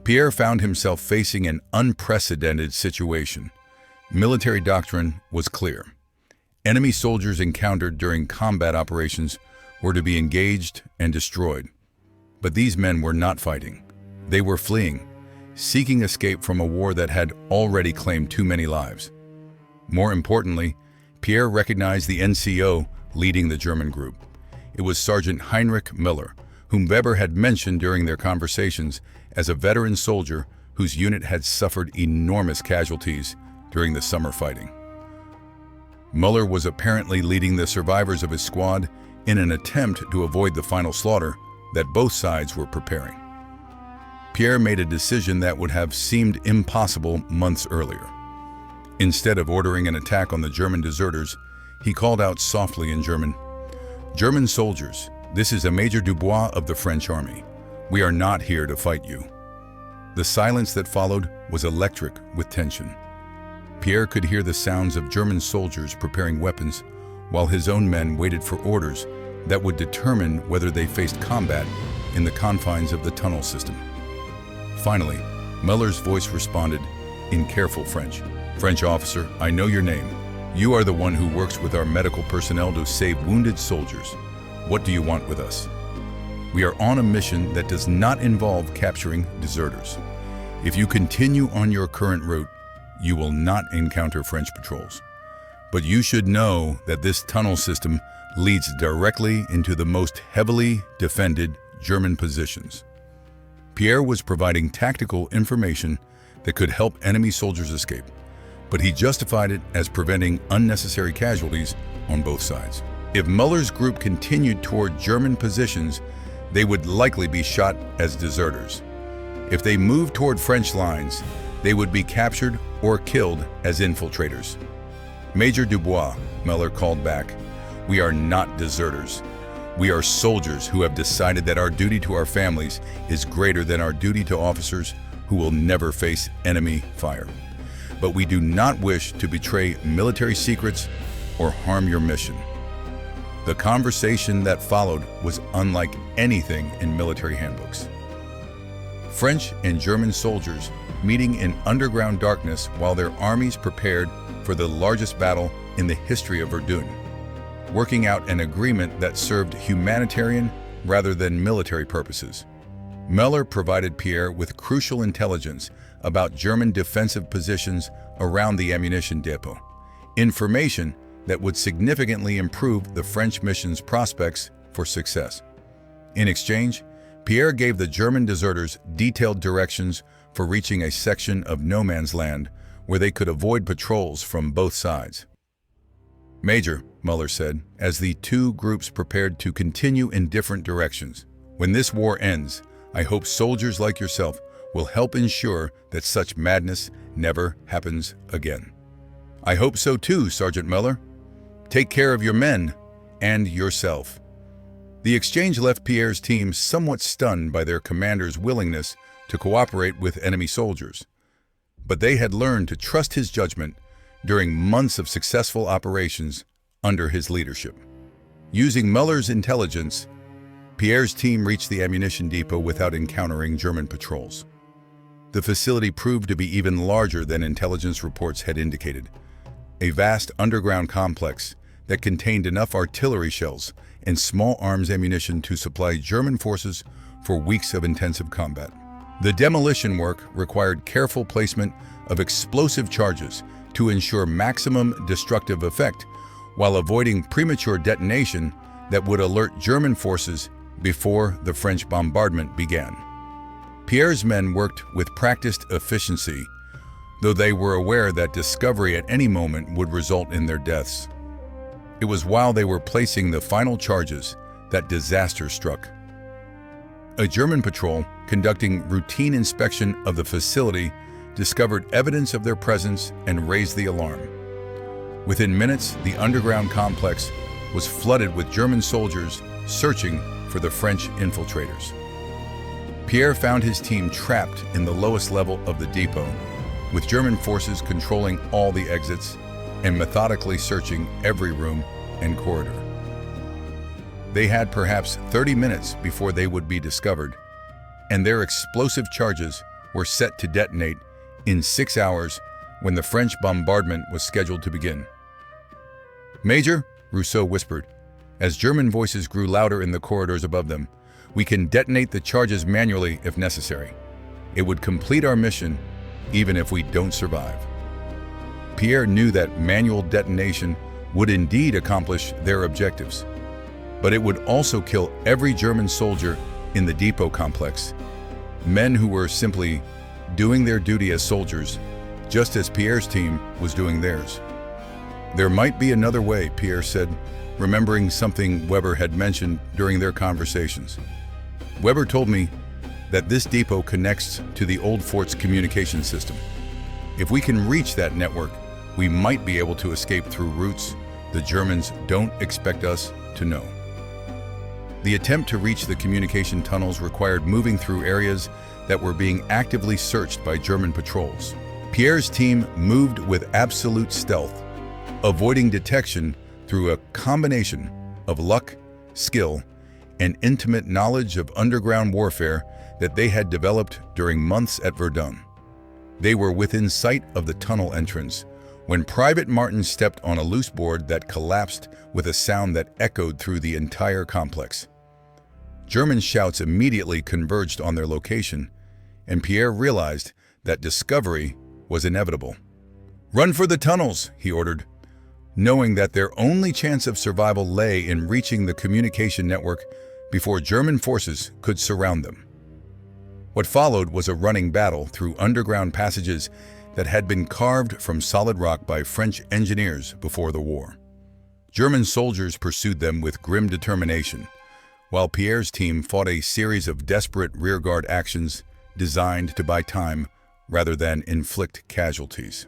Pierre found himself facing an unprecedented situation. Military doctrine was clear. Enemy soldiers encountered during combat operations were to be engaged and destroyed. But these men were not fighting. They were fleeing, seeking escape from a war that had already claimed too many lives. More importantly, Pierre recognized the NCO leading the German group. It was Sergeant Heinrich Müller, whom Weber had mentioned during their conversations as a veteran soldier whose unit had suffered enormous casualties during the summer fighting. Müller was apparently leading the survivors of his squad in an attempt to avoid the final slaughter that both sides were preparing. Pierre made a decision that would have seemed impossible months earlier. Instead of ordering an attack on the German deserters, he called out softly in German, German soldiers, this is a Major Dubois of the French army. We are not here to fight you. The silence that followed was electric with tension. Pierre could hear the sounds of German soldiers preparing weapons, while his own men waited for orders that would determine whether they faced combat in the confines of the tunnel system. Finally, Muller's voice responded in careful French. "French officer, I know your name. You are the one who works with our medical personnel to save wounded soldiers. What do you want with us?" "We are on a mission that does not involve capturing deserters. If you continue on your current route, you will not encounter French patrols. But you should know that this tunnel system leads directly into the most heavily defended German positions." Pierre was providing tactical information that could help enemy soldiers escape, but he justified it as preventing unnecessary casualties on both sides. If Muller's group continued toward German positions, they would likely be shot as deserters. If they moved toward French lines, they would be captured or killed as infiltrators. "Major Dubois," Muller called back, "we are not deserters. We are soldiers who have decided that our duty to our families is greater than our duty to officers who will never face enemy fire. But we do not wish to betray military secrets or harm your mission." The conversation that followed was unlike anything in military handbooks. French and German soldiers meeting in underground darkness while their armies prepared for the largest battle in the history of Verdun, working out an agreement that served humanitarian rather than military purposes. Muller provided Pierre with crucial intelligence about German defensive positions around the ammunition depot, information that would significantly improve the French mission's prospects for success. In exchange, Pierre gave the German deserters detailed directions for reaching a section of no man's land where they could avoid patrols from both sides. "Major," Muller said, as the two groups prepared to continue in different directions, "when this war ends, I hope soldiers like yourself will help ensure that such madness never happens again." "I hope so too, Sergeant Muller. Take care of your men and yourself." The exchange left Pierre's team somewhat stunned by their commander's willingness to cooperate with enemy soldiers. But they had learned to trust his judgment during months of successful operations under his leadership. Using Muller's intelligence, Pierre's team reached the ammunition depot without encountering German patrols. The facility proved to be even larger than intelligence reports had indicated, a vast underground complex that contained enough artillery shells and small arms ammunition to supply German forces for weeks of intensive combat. The demolition work required careful placement of explosive charges to ensure maximum destructive effect, while avoiding premature detonation that would alert German forces before the French bombardment began. Pierre's men worked with practiced efficiency, though they were aware that discovery at any moment would result in their deaths. It was while they were placing the final charges that disaster struck. A German patrol conducting routine inspection of the facility discovered evidence of their presence and raised the alarm. Within minutes, the underground complex was flooded with German soldiers searching for the French infiltrators. Pierre found his team trapped in the lowest level of the depot, with German forces controlling all the exits and methodically searching every room and corridor. They had perhaps 30 minutes before they would be discovered, and their explosive charges were set to detonate in 6 hours when the French bombardment was scheduled to begin. "Major," Rousseau whispered, as German voices grew louder in the corridors above them, "we can detonate the charges manually if necessary. It would complete our mission even if we don't survive." Pierre knew that manual detonation would indeed accomplish their objectives, but it would also kill every German soldier in the depot complex, men who were simply doing their duty as soldiers, just as Pierre's team was doing theirs. "There might be another way," Pierre said, remembering something Weber had mentioned during their conversations. "Weber told me that this depot connects to the old fort's communication system. If we can reach that network, we might be able to escape through routes the Germans don't expect us to know." The attempt to reach the communication tunnels required moving through areas that were being actively searched by German patrols. Pierre's team moved with absolute stealth, avoiding detection through a combination of luck, skill, and intimate knowledge of underground warfare that they had developed during months at Verdun. They were within sight of the tunnel entrance when Private Martin stepped on a loose board that collapsed with a sound that echoed through the entire complex. German shouts immediately converged on their location, and Pierre realized that discovery was inevitable. "Run for the tunnels," he ordered, knowing that their only chance of survival lay in reaching the communication network before German forces could surround them. What followed was a running battle through underground passages that had been carved from solid rock by French engineers before the war. German soldiers pursued them with grim determination, while Pierre's team fought a series of desperate rearguard actions designed to buy time rather than inflict casualties.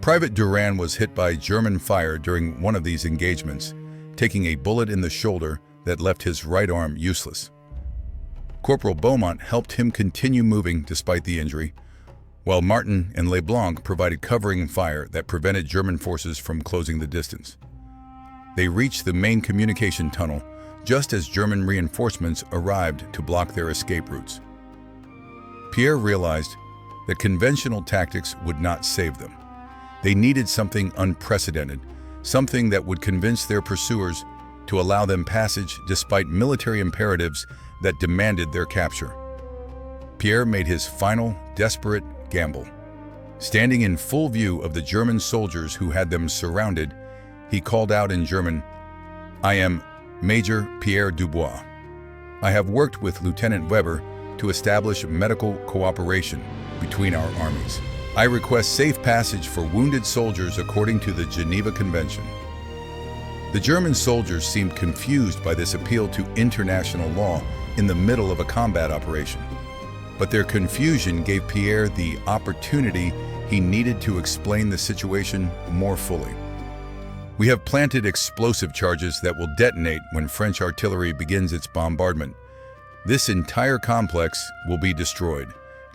Private Durand was hit by German fire during one of these engagements, taking a bullet in the shoulder that left his right arm useless. Corporal Beaumont helped him continue moving despite the injury, while Martin and Leblanc provided covering fire that prevented German forces from closing the distance. They reached the main communication tunnel just as German reinforcements arrived to block their escape routes. Pierre realized that conventional tactics would not save them. They needed something unprecedented, something that would convince their pursuers to allow them passage despite military imperatives that demanded their capture. Pierre made his final, desperate gamble. Standing in full view of the German soldiers who had them surrounded, he called out in German, "I am Major Pierre Dubois. I have worked with Lieutenant Weber to establish medical cooperation between our armies. I request safe passage for wounded soldiers according to the Geneva Convention." The German soldiers seemed confused by this appeal to international law in the middle of a combat operation. But their confusion gave Pierre the opportunity he needed to explain the situation more fully. "We have planted explosive charges that will detonate when French artillery begins its bombardment. This entire complex will be destroyed,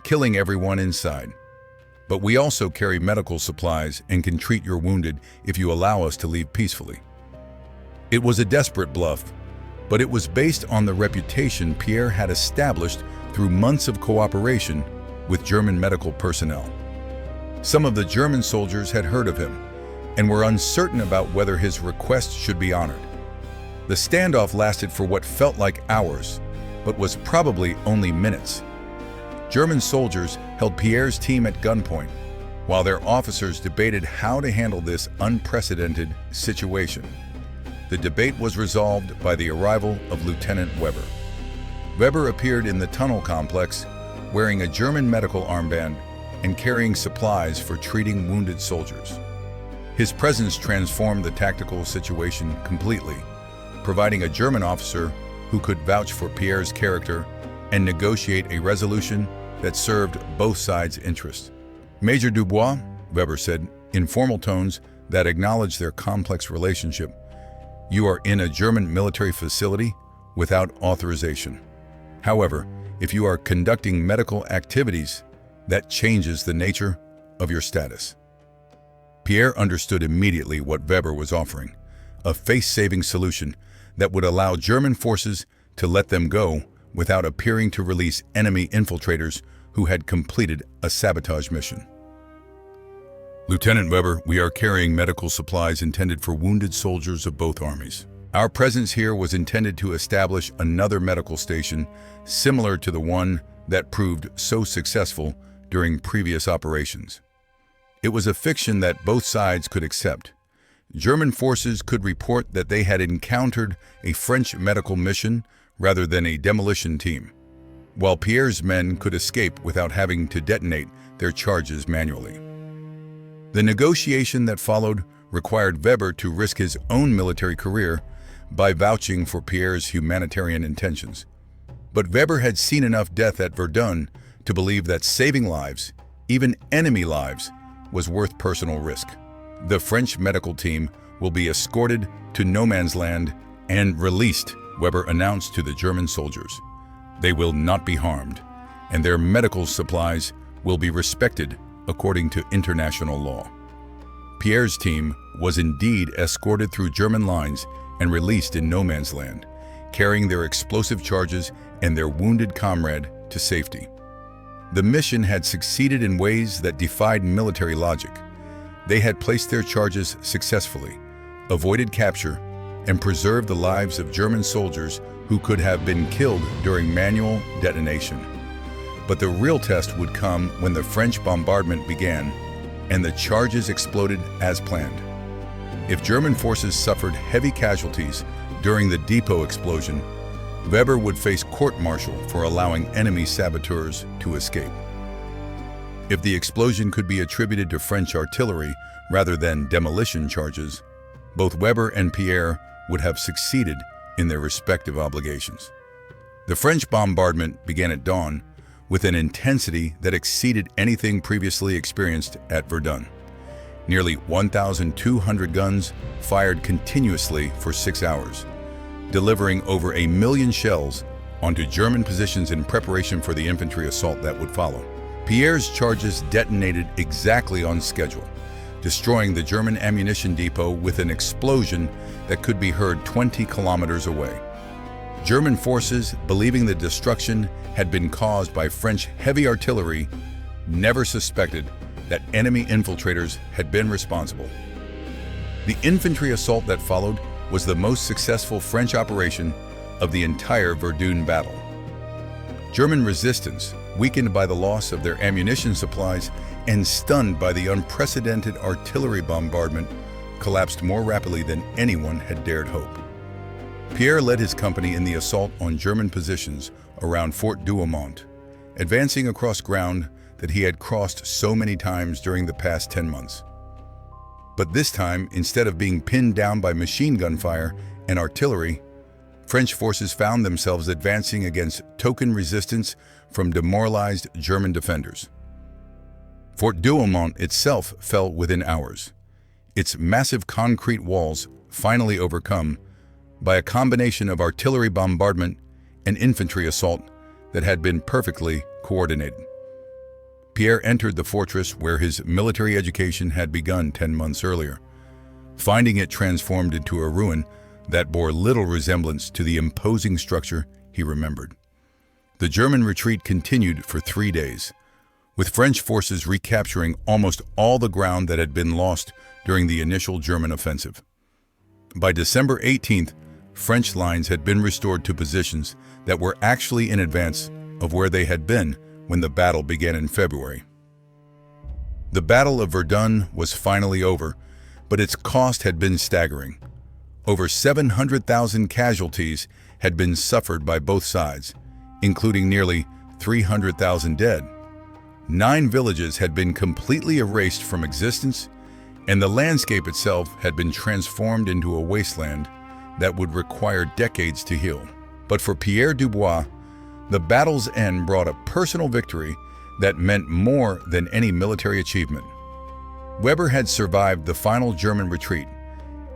killing everyone inside. But we also carry medical supplies and can treat your wounded if you allow us to leave peacefully." It was a desperate bluff, but it was based on the reputation Pierre had established through months of cooperation with German medical personnel. Some of the German soldiers had heard of him and were uncertain about whether his request should be honored. The standoff lasted for what felt like hours, but was probably only minutes. German soldiers held Pierre's team at gunpoint, while their officers debated how to handle this unprecedented situation. The debate was resolved by the arrival of Lieutenant Weber. Weber appeared in the tunnel complex wearing a German medical armband and carrying supplies for treating wounded soldiers. His presence transformed the tactical situation completely, providing a German officer who could vouch for Pierre's character and negotiate a resolution that served both sides' interests. "Major Dubois," Weber said, in formal tones that acknowledged their complex relationship, "you are in a German military facility without authorization. However, if you are conducting medical activities, that changes the nature of your status." Pierre understood immediately what Weber was offering, a face-saving solution that would allow German forces to let them go without appearing to release enemy infiltrators who had completed a sabotage mission. "Lieutenant Weber, we are carrying medical supplies intended for wounded soldiers of both armies. Our presence here was intended to establish another medical station similar to the one that proved so successful during previous operations. It was a fiction that both sides could accept. German forces could report that they had encountered a French medical mission rather than a demolition team, while Pierre's men could escape without having to detonate their charges manually. The negotiation that followed required Weber to risk his own military career by vouching for Pierre's humanitarian intentions. But Weber had seen enough death at Verdun to believe that saving lives, even enemy lives, was worth personal risk. The French medical team will be escorted to no man's land and released Weber announced to the German soldiers. They will not be harmed, and their medical supplies will be respected according to international law. Pierre's team was indeed escorted through German lines and released in no man's land, carrying their explosive charges and their wounded comrade to safety. The mission had succeeded in ways that defied military logic. They had placed their charges successfully, avoided capture, and preserved the lives of German soldiers who could have been killed during manual detonation. But the real test would come when the French bombardment began and the charges exploded as planned. If German forces suffered heavy casualties during the depot explosion, Weber would face court-martial for allowing enemy saboteurs to escape. If the explosion could be attributed to French artillery rather than demolition charges, both Weber and Pierre would have succeeded in their respective obligations. The French bombardment began at dawn with an intensity that exceeded anything previously experienced at Verdun. Nearly 1,200 guns fired continuously for 6 hours, delivering over 1 million shells onto German positions in preparation for the infantry assault that would follow. Pierre's charges detonated exactly on schedule, destroying the German ammunition depot with an explosion that could be heard 20 kilometers away. German forces, believing the destruction had been caused by French heavy artillery, never suspected that enemy infiltrators had been responsible. The infantry assault that followed was the most successful French operation of the entire Verdun battle. German resistance, weakened by the loss of their ammunition supplies and stunned by the unprecedented artillery bombardment, collapsed more rapidly than anyone had dared hope. Pierre led his company in the assault on German positions around Fort Douaumont, advancing across ground that he had crossed so many times during the past 10 months. But this time, instead of being pinned down by machine gun fire and artillery, French forces found themselves advancing against token resistance from demoralized German defenders. Fort Douaumont itself fell within hours, its massive concrete walls finally overcome by a combination of artillery bombardment and infantry assault that had been perfectly coordinated. Pierre entered the fortress where his military education had begun 10 months earlier, finding it transformed into a ruin that bore little resemblance to the imposing structure he remembered. The German retreat continued for 3 days, with French forces recapturing almost all the ground that had been lost during the initial German offensive. By December 18th, French lines had been restored to positions that were actually in advance of where they had been when the battle began in February. The Battle of Verdun was finally over, but its cost had been staggering. Over 700,000 casualties had been suffered by both sides, including nearly 300,000 dead. 9 villages had been completely erased from existence, and the landscape itself had been transformed into a wasteland that would require decades to heal. But for Pierre Dubois, the battle's end brought a personal victory that meant more than any military achievement. Weber had survived the final German retreat,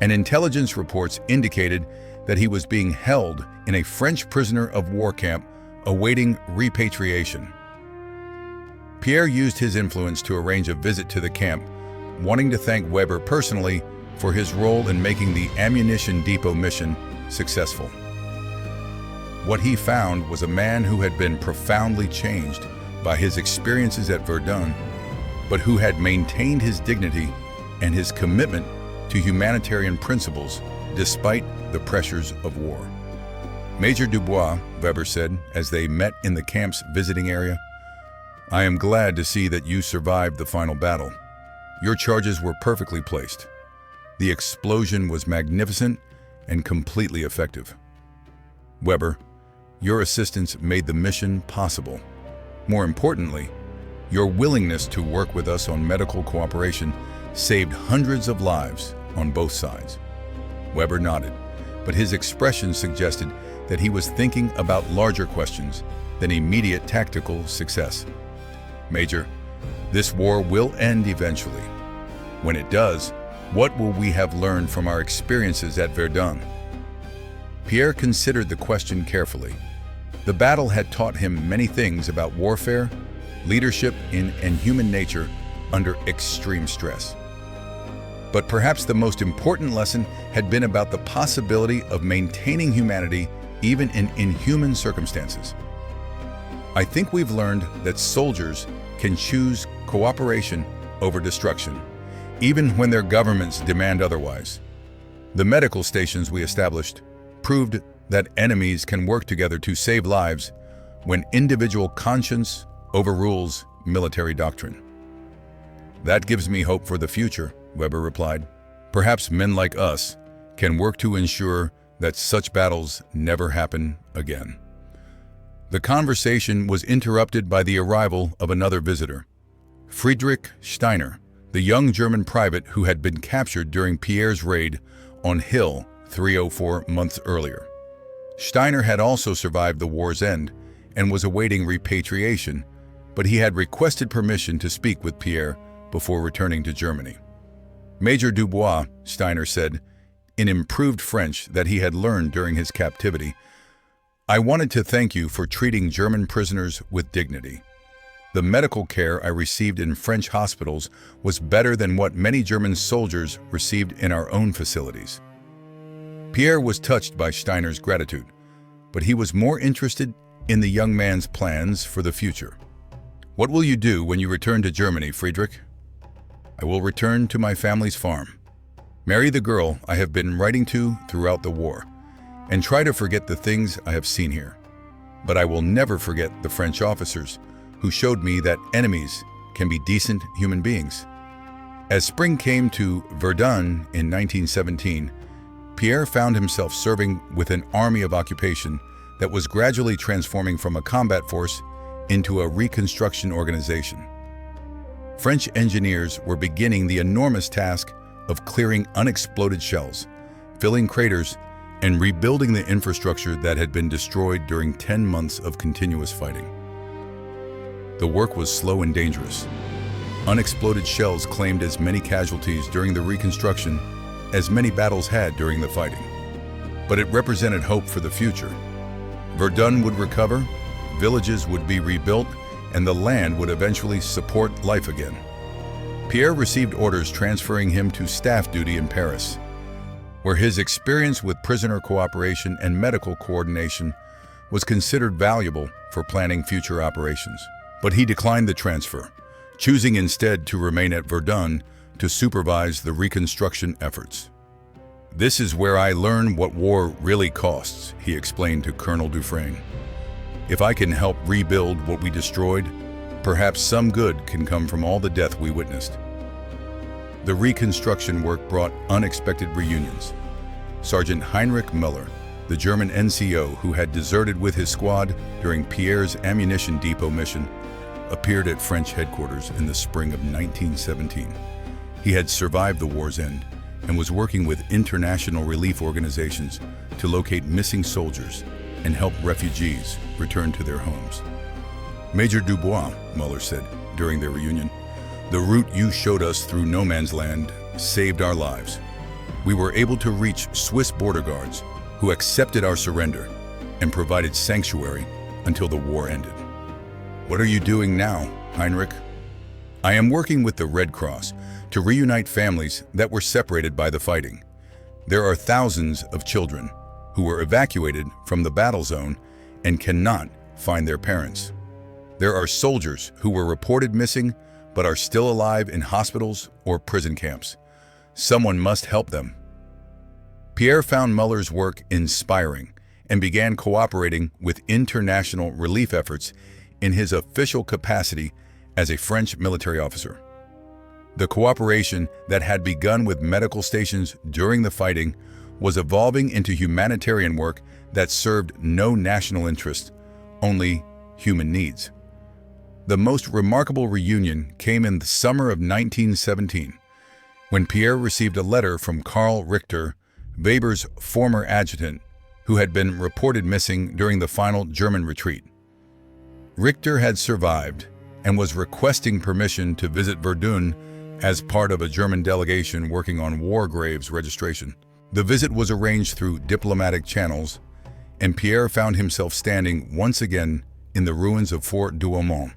and intelligence reports indicated that he was being held in a French prisoner of war camp awaiting repatriation. Pierre used his influence to arrange a visit to the camp, wanting to thank Weber personally for his role in making the ammunition depot mission successful. What he found was a man who had been profoundly changed by his experiences at Verdun, but who had maintained his dignity and his commitment to humanitarian principles despite the pressures of war. Major Dubois, Weber said as they met in the camp's visiting area, "I am glad to see that you survived the final battle. Your charges were perfectly placed. The explosion was magnificent and completely effective. Weber, your assistance made the mission possible. More importantly, your willingness to work with us on medical cooperation saved hundreds of lives on both sides." Weber nodded, but his expression suggested that he was thinking about larger questions than immediate tactical success. "Major, this war will end eventually. When it does, what will we have learned from our experiences at Verdun?" Pierre considered the question carefully. The battle had taught him many things about warfare, leadership, and human nature under extreme stress. But perhaps the most important lesson had been about the possibility of maintaining humanity even in inhuman circumstances. I think we've learned that soldiers can choose cooperation over destruction, even when their governments demand otherwise. The medical stations we established proved that enemies can work together to save lives when individual conscience overrules military doctrine. That gives me hope for the future, Weber replied. Perhaps men like us can work to ensure that such battles never happen again. The conversation was interrupted by the arrival of another visitor, Friedrich Steiner, the young German private who had been captured during Pierre's raid on Hill 304 months earlier. Steiner had also survived the war's end and was awaiting repatriation, but he had requested permission to speak with Pierre before returning to Germany. Major Dubois, Steiner said, in improved French that he had learned during his captivity, "I wanted to thank you for treating German prisoners with dignity. The medical care I received in French hospitals was better than what many German soldiers received in our own facilities." Pierre was touched by Steiner's gratitude, but he was more interested in the young man's plans for the future. "What will you do when you return to Germany, Friedrich?" "I will return to my family's farm, marry the girl I have been writing to throughout the war, and try to forget the things I have seen here. But I will never forget the French officers who showed me that enemies can be decent human beings." As spring came to Verdun in 1917, Pierre found himself serving with an army of occupation that was gradually transforming from a combat force into a reconstruction organization. French engineers were beginning the enormous task of clearing unexploded shells, filling craters, and rebuilding the infrastructure that had been destroyed during 10 months of continuous fighting. The work was slow and dangerous. Unexploded shells claimed as many casualties during the reconstruction as many battles had during the fighting. But it represented hope for the future. Verdun would recover, villages would be rebuilt, and the land would eventually support life again. Pierre received orders transferring him to staff duty in Paris, where his experience with prisoner cooperation and medical coordination was considered valuable for planning future operations. But he declined the transfer, choosing instead to remain at Verdun to supervise the reconstruction efforts. "This is where I learn what war really costs," he explained to Colonel Dufresne. "If I can help rebuild what we destroyed, perhaps some good can come from all the death we witnessed." The reconstruction work brought unexpected reunions. Sergeant Heinrich Müller, the German NCO who had deserted with his squad during Pierre's ammunition depot mission, appeared at French headquarters in the spring of 1917. He had survived the war's end and was working with international relief organizations to locate missing soldiers and help refugees return to their homes. "Major Dubois," Muller said during their reunion, "the route you showed us through no man's land saved our lives. We were able to reach Swiss border guards who accepted our surrender and provided sanctuary until the war ended." "What are you doing now, Heinrich?" "I am working with the Red Cross to reunite families that were separated by the fighting. There are thousands of children who were evacuated from the battle zone and cannot find their parents. There are soldiers who were reported missing but are still alive in hospitals or prison camps. Someone must help them." Pierre found Muller's work inspiring and began cooperating with international relief efforts in his official capacity as a French military officer. The cooperation that had begun with medical stations during the fighting was evolving into humanitarian work that served no national interest, only human needs. The most remarkable reunion came in the summer of 1917, when Pierre received a letter from Karl Richter, Weber's former adjutant, who had been reported missing during the final German retreat. Richter had survived and was requesting permission to visit Verdun as part of a German delegation working on war graves registration. The visit was arranged through diplomatic channels, and Pierre found himself standing once again in the ruins of Fort Douaumont,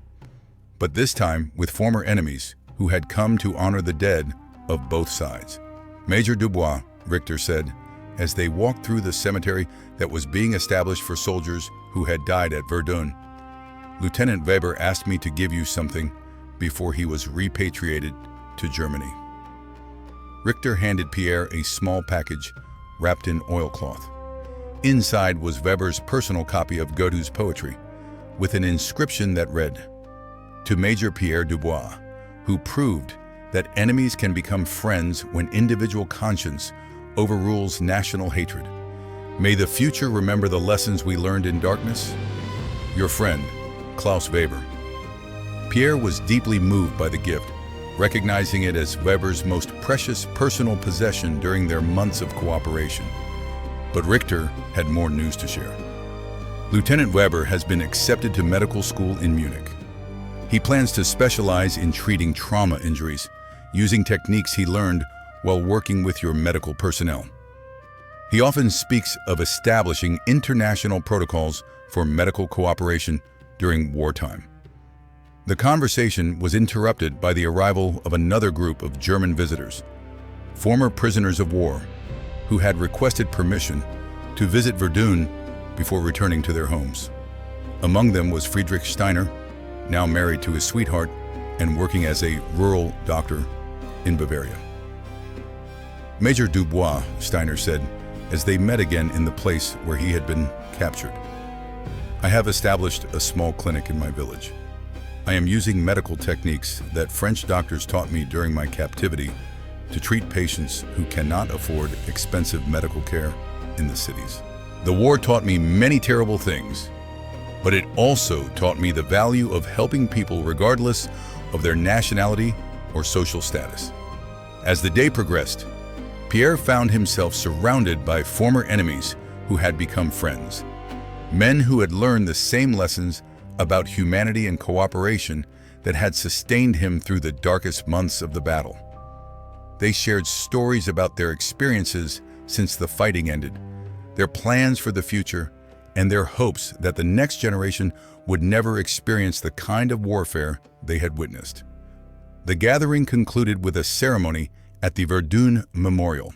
but this time with former enemies who had come to honor the dead of both sides. Major Dubois, Richter said, as they walked through the cemetery that was being established for soldiers who had died at Verdun. Lieutenant Weber asked me to give you something before he was repatriated to Germany. Richter handed Pierre a small package wrapped in oilcloth. Inside was Weber's personal copy of Godot's poetry, with an inscription that read, "To Major Pierre Dubois, who proved that enemies can become friends when individual conscience overrules national hatred. May the future remember the lessons we learned in darkness. Your friend, Klaus Weber." Pierre was deeply moved by the gift, recognizing it as Weber's most precious personal possession during their months of cooperation. But Richter had more news to share. Lieutenant Weber has been accepted to medical school in Munich. He plans to specialize in treating trauma injuries, using techniques he learned while working with your medical personnel. He often speaks of establishing international protocols for medical cooperation during wartime. The conversation was interrupted by the arrival of another group of German visitors, former prisoners of war, who had requested permission to visit Verdun before returning to their homes. Among them was Friedrich Steiner, now married to his sweetheart and working as a rural doctor in Bavaria. Major Dubois, Steiner said, as they met again in the place where he had been captured. "I have established a small clinic in my village. I am using medical techniques that French doctors taught me during my captivity to treat patients who cannot afford expensive medical care in the cities. The war taught me many terrible things, but it also taught me the value of helping people regardless of their nationality or social status." As the day progressed, Pierre found himself surrounded by former enemies who had become friends, men who had learned the same lessons about humanity and cooperation that had sustained him through the darkest months of the battle. They shared stories about their experiences since the fighting ended, their plans for the future, and their hopes that the next generation would never experience the kind of warfare they had witnessed. The gathering concluded with a ceremony at the Verdun Memorial,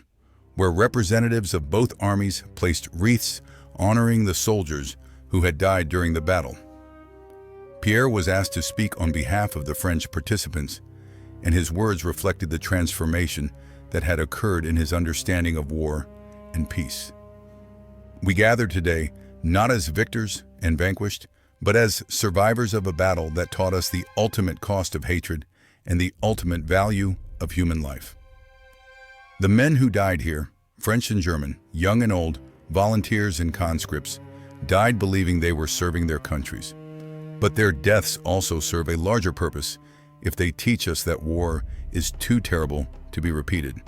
where representatives of both armies placed wreaths honoring the soldiers who had died during the battle. Pierre was asked to speak on behalf of the French participants, and his words reflected the transformation that had occurred in his understanding of war and peace. "We gather today not as victors and vanquished, but as survivors of a battle that taught us the ultimate cost of hatred and the ultimate value of human life. The men who died here, French and German, young and old, volunteers and conscripts, died believing they were serving their countries. But their deaths also serve a larger purpose if they teach us that war is too terrible to be repeated,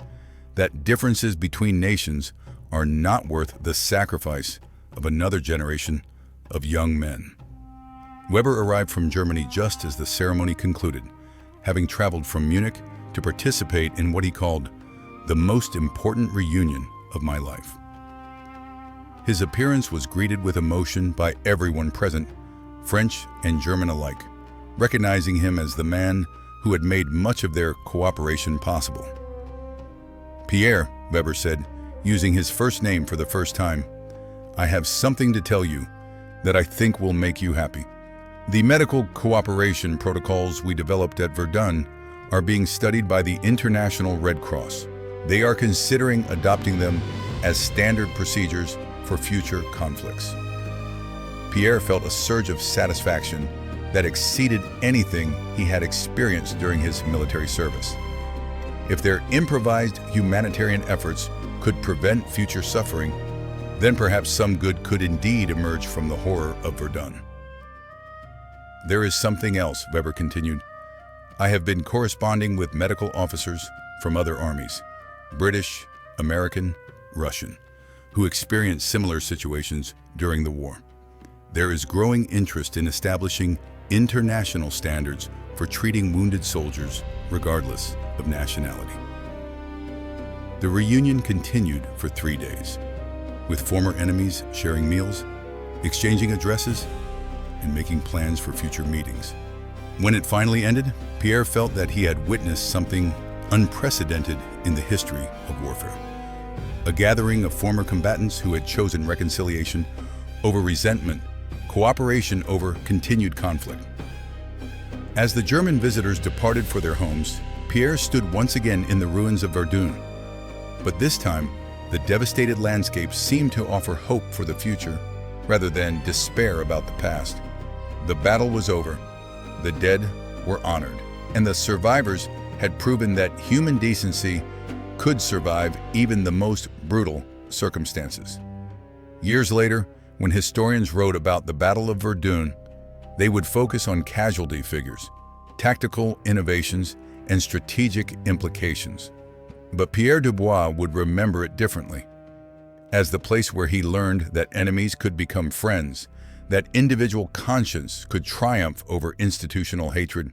that differences between nations are not worth the sacrifice of another generation of young men." Weber arrived from Germany just as the ceremony concluded, having traveled from Munich to participate in what he called the most important reunion of my life. His appearance was greeted with emotion by everyone present, French and German alike, recognizing him as the man who had made much of their cooperation possible. "Pierre," Weber said, using his first name for the first time, "I have something to tell you that I think will make you happy. The medical cooperation protocols we developed at Verdun are being studied by the International Red Cross. They are considering adopting them as standard procedures for future conflicts." Pierre felt a surge of satisfaction that exceeded anything he had experienced during his military service. If their improvised humanitarian efforts could prevent future suffering, then perhaps some good could indeed emerge from the horror of Verdun. "There is something else," Weber continued. "I have been corresponding with medical officers from other armies, British, American, Russian, who experienced similar situations during the war. There is growing interest in establishing international standards for treating wounded soldiers regardless of nationality." The reunion continued for 3 days, with former enemies sharing meals, exchanging addresses, and making plans for future meetings. When it finally ended, Pierre felt that he had witnessed something unprecedented in the history of warfare. A gathering of former combatants who had chosen reconciliation over resentment, cooperation over continued conflict. As the German visitors departed for their homes, Pierre stood once again in the ruins of Verdun. But this time, the devastated landscape seemed to offer hope for the future, rather than despair about the past. The battle was over, the dead were honored, and the survivors had proven that human decency could survive even the most brutal circumstances. Years later, when historians wrote about the Battle of Verdun, they would focus on casualty figures, tactical innovations, and strategic implications. But Pierre Dubois would remember it differently, as the place where he learned that enemies could become friends, that individual conscience could triumph over institutional hatred,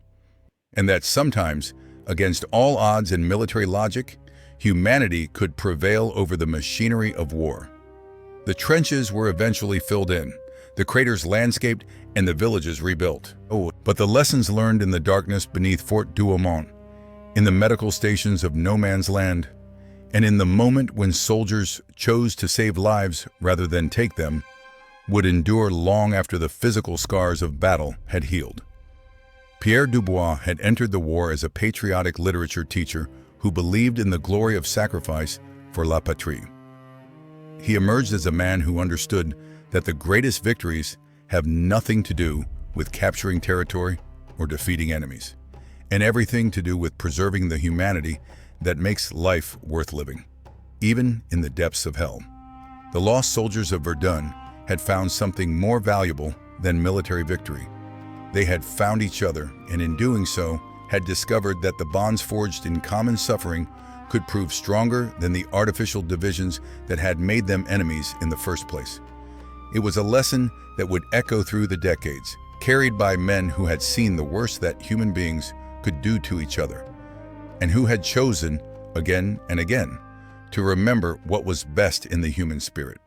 and that sometimes, against all odds and military logic, humanity could prevail over the machinery of war. The trenches were eventually filled in, the craters landscaped, and the villages rebuilt. But the lessons learned in the darkness beneath Fort Douaumont, in the medical stations of no man's land, and in the moment when soldiers chose to save lives rather than take them, would endure long after the physical scars of battle had healed. Pierre Dubois had entered the war as a patriotic literature teacher who believed in the glory of sacrifice for la patrie. He emerged as a man who understood that the greatest victories have nothing to do with capturing territory or defeating enemies, and everything to do with preserving the humanity that makes life worth living, even in the depths of hell. The lost soldiers of Verdun had found something more valuable than military victory. They had found each other, and in doing so, had discovered that the bonds forged in common suffering could prove stronger than the artificial divisions that had made them enemies in the first place. It was a lesson that would echo through the decades, carried by men who had seen the worst that human beings could do to each other, and who had chosen, again and again, to remember what was best in the human spirit.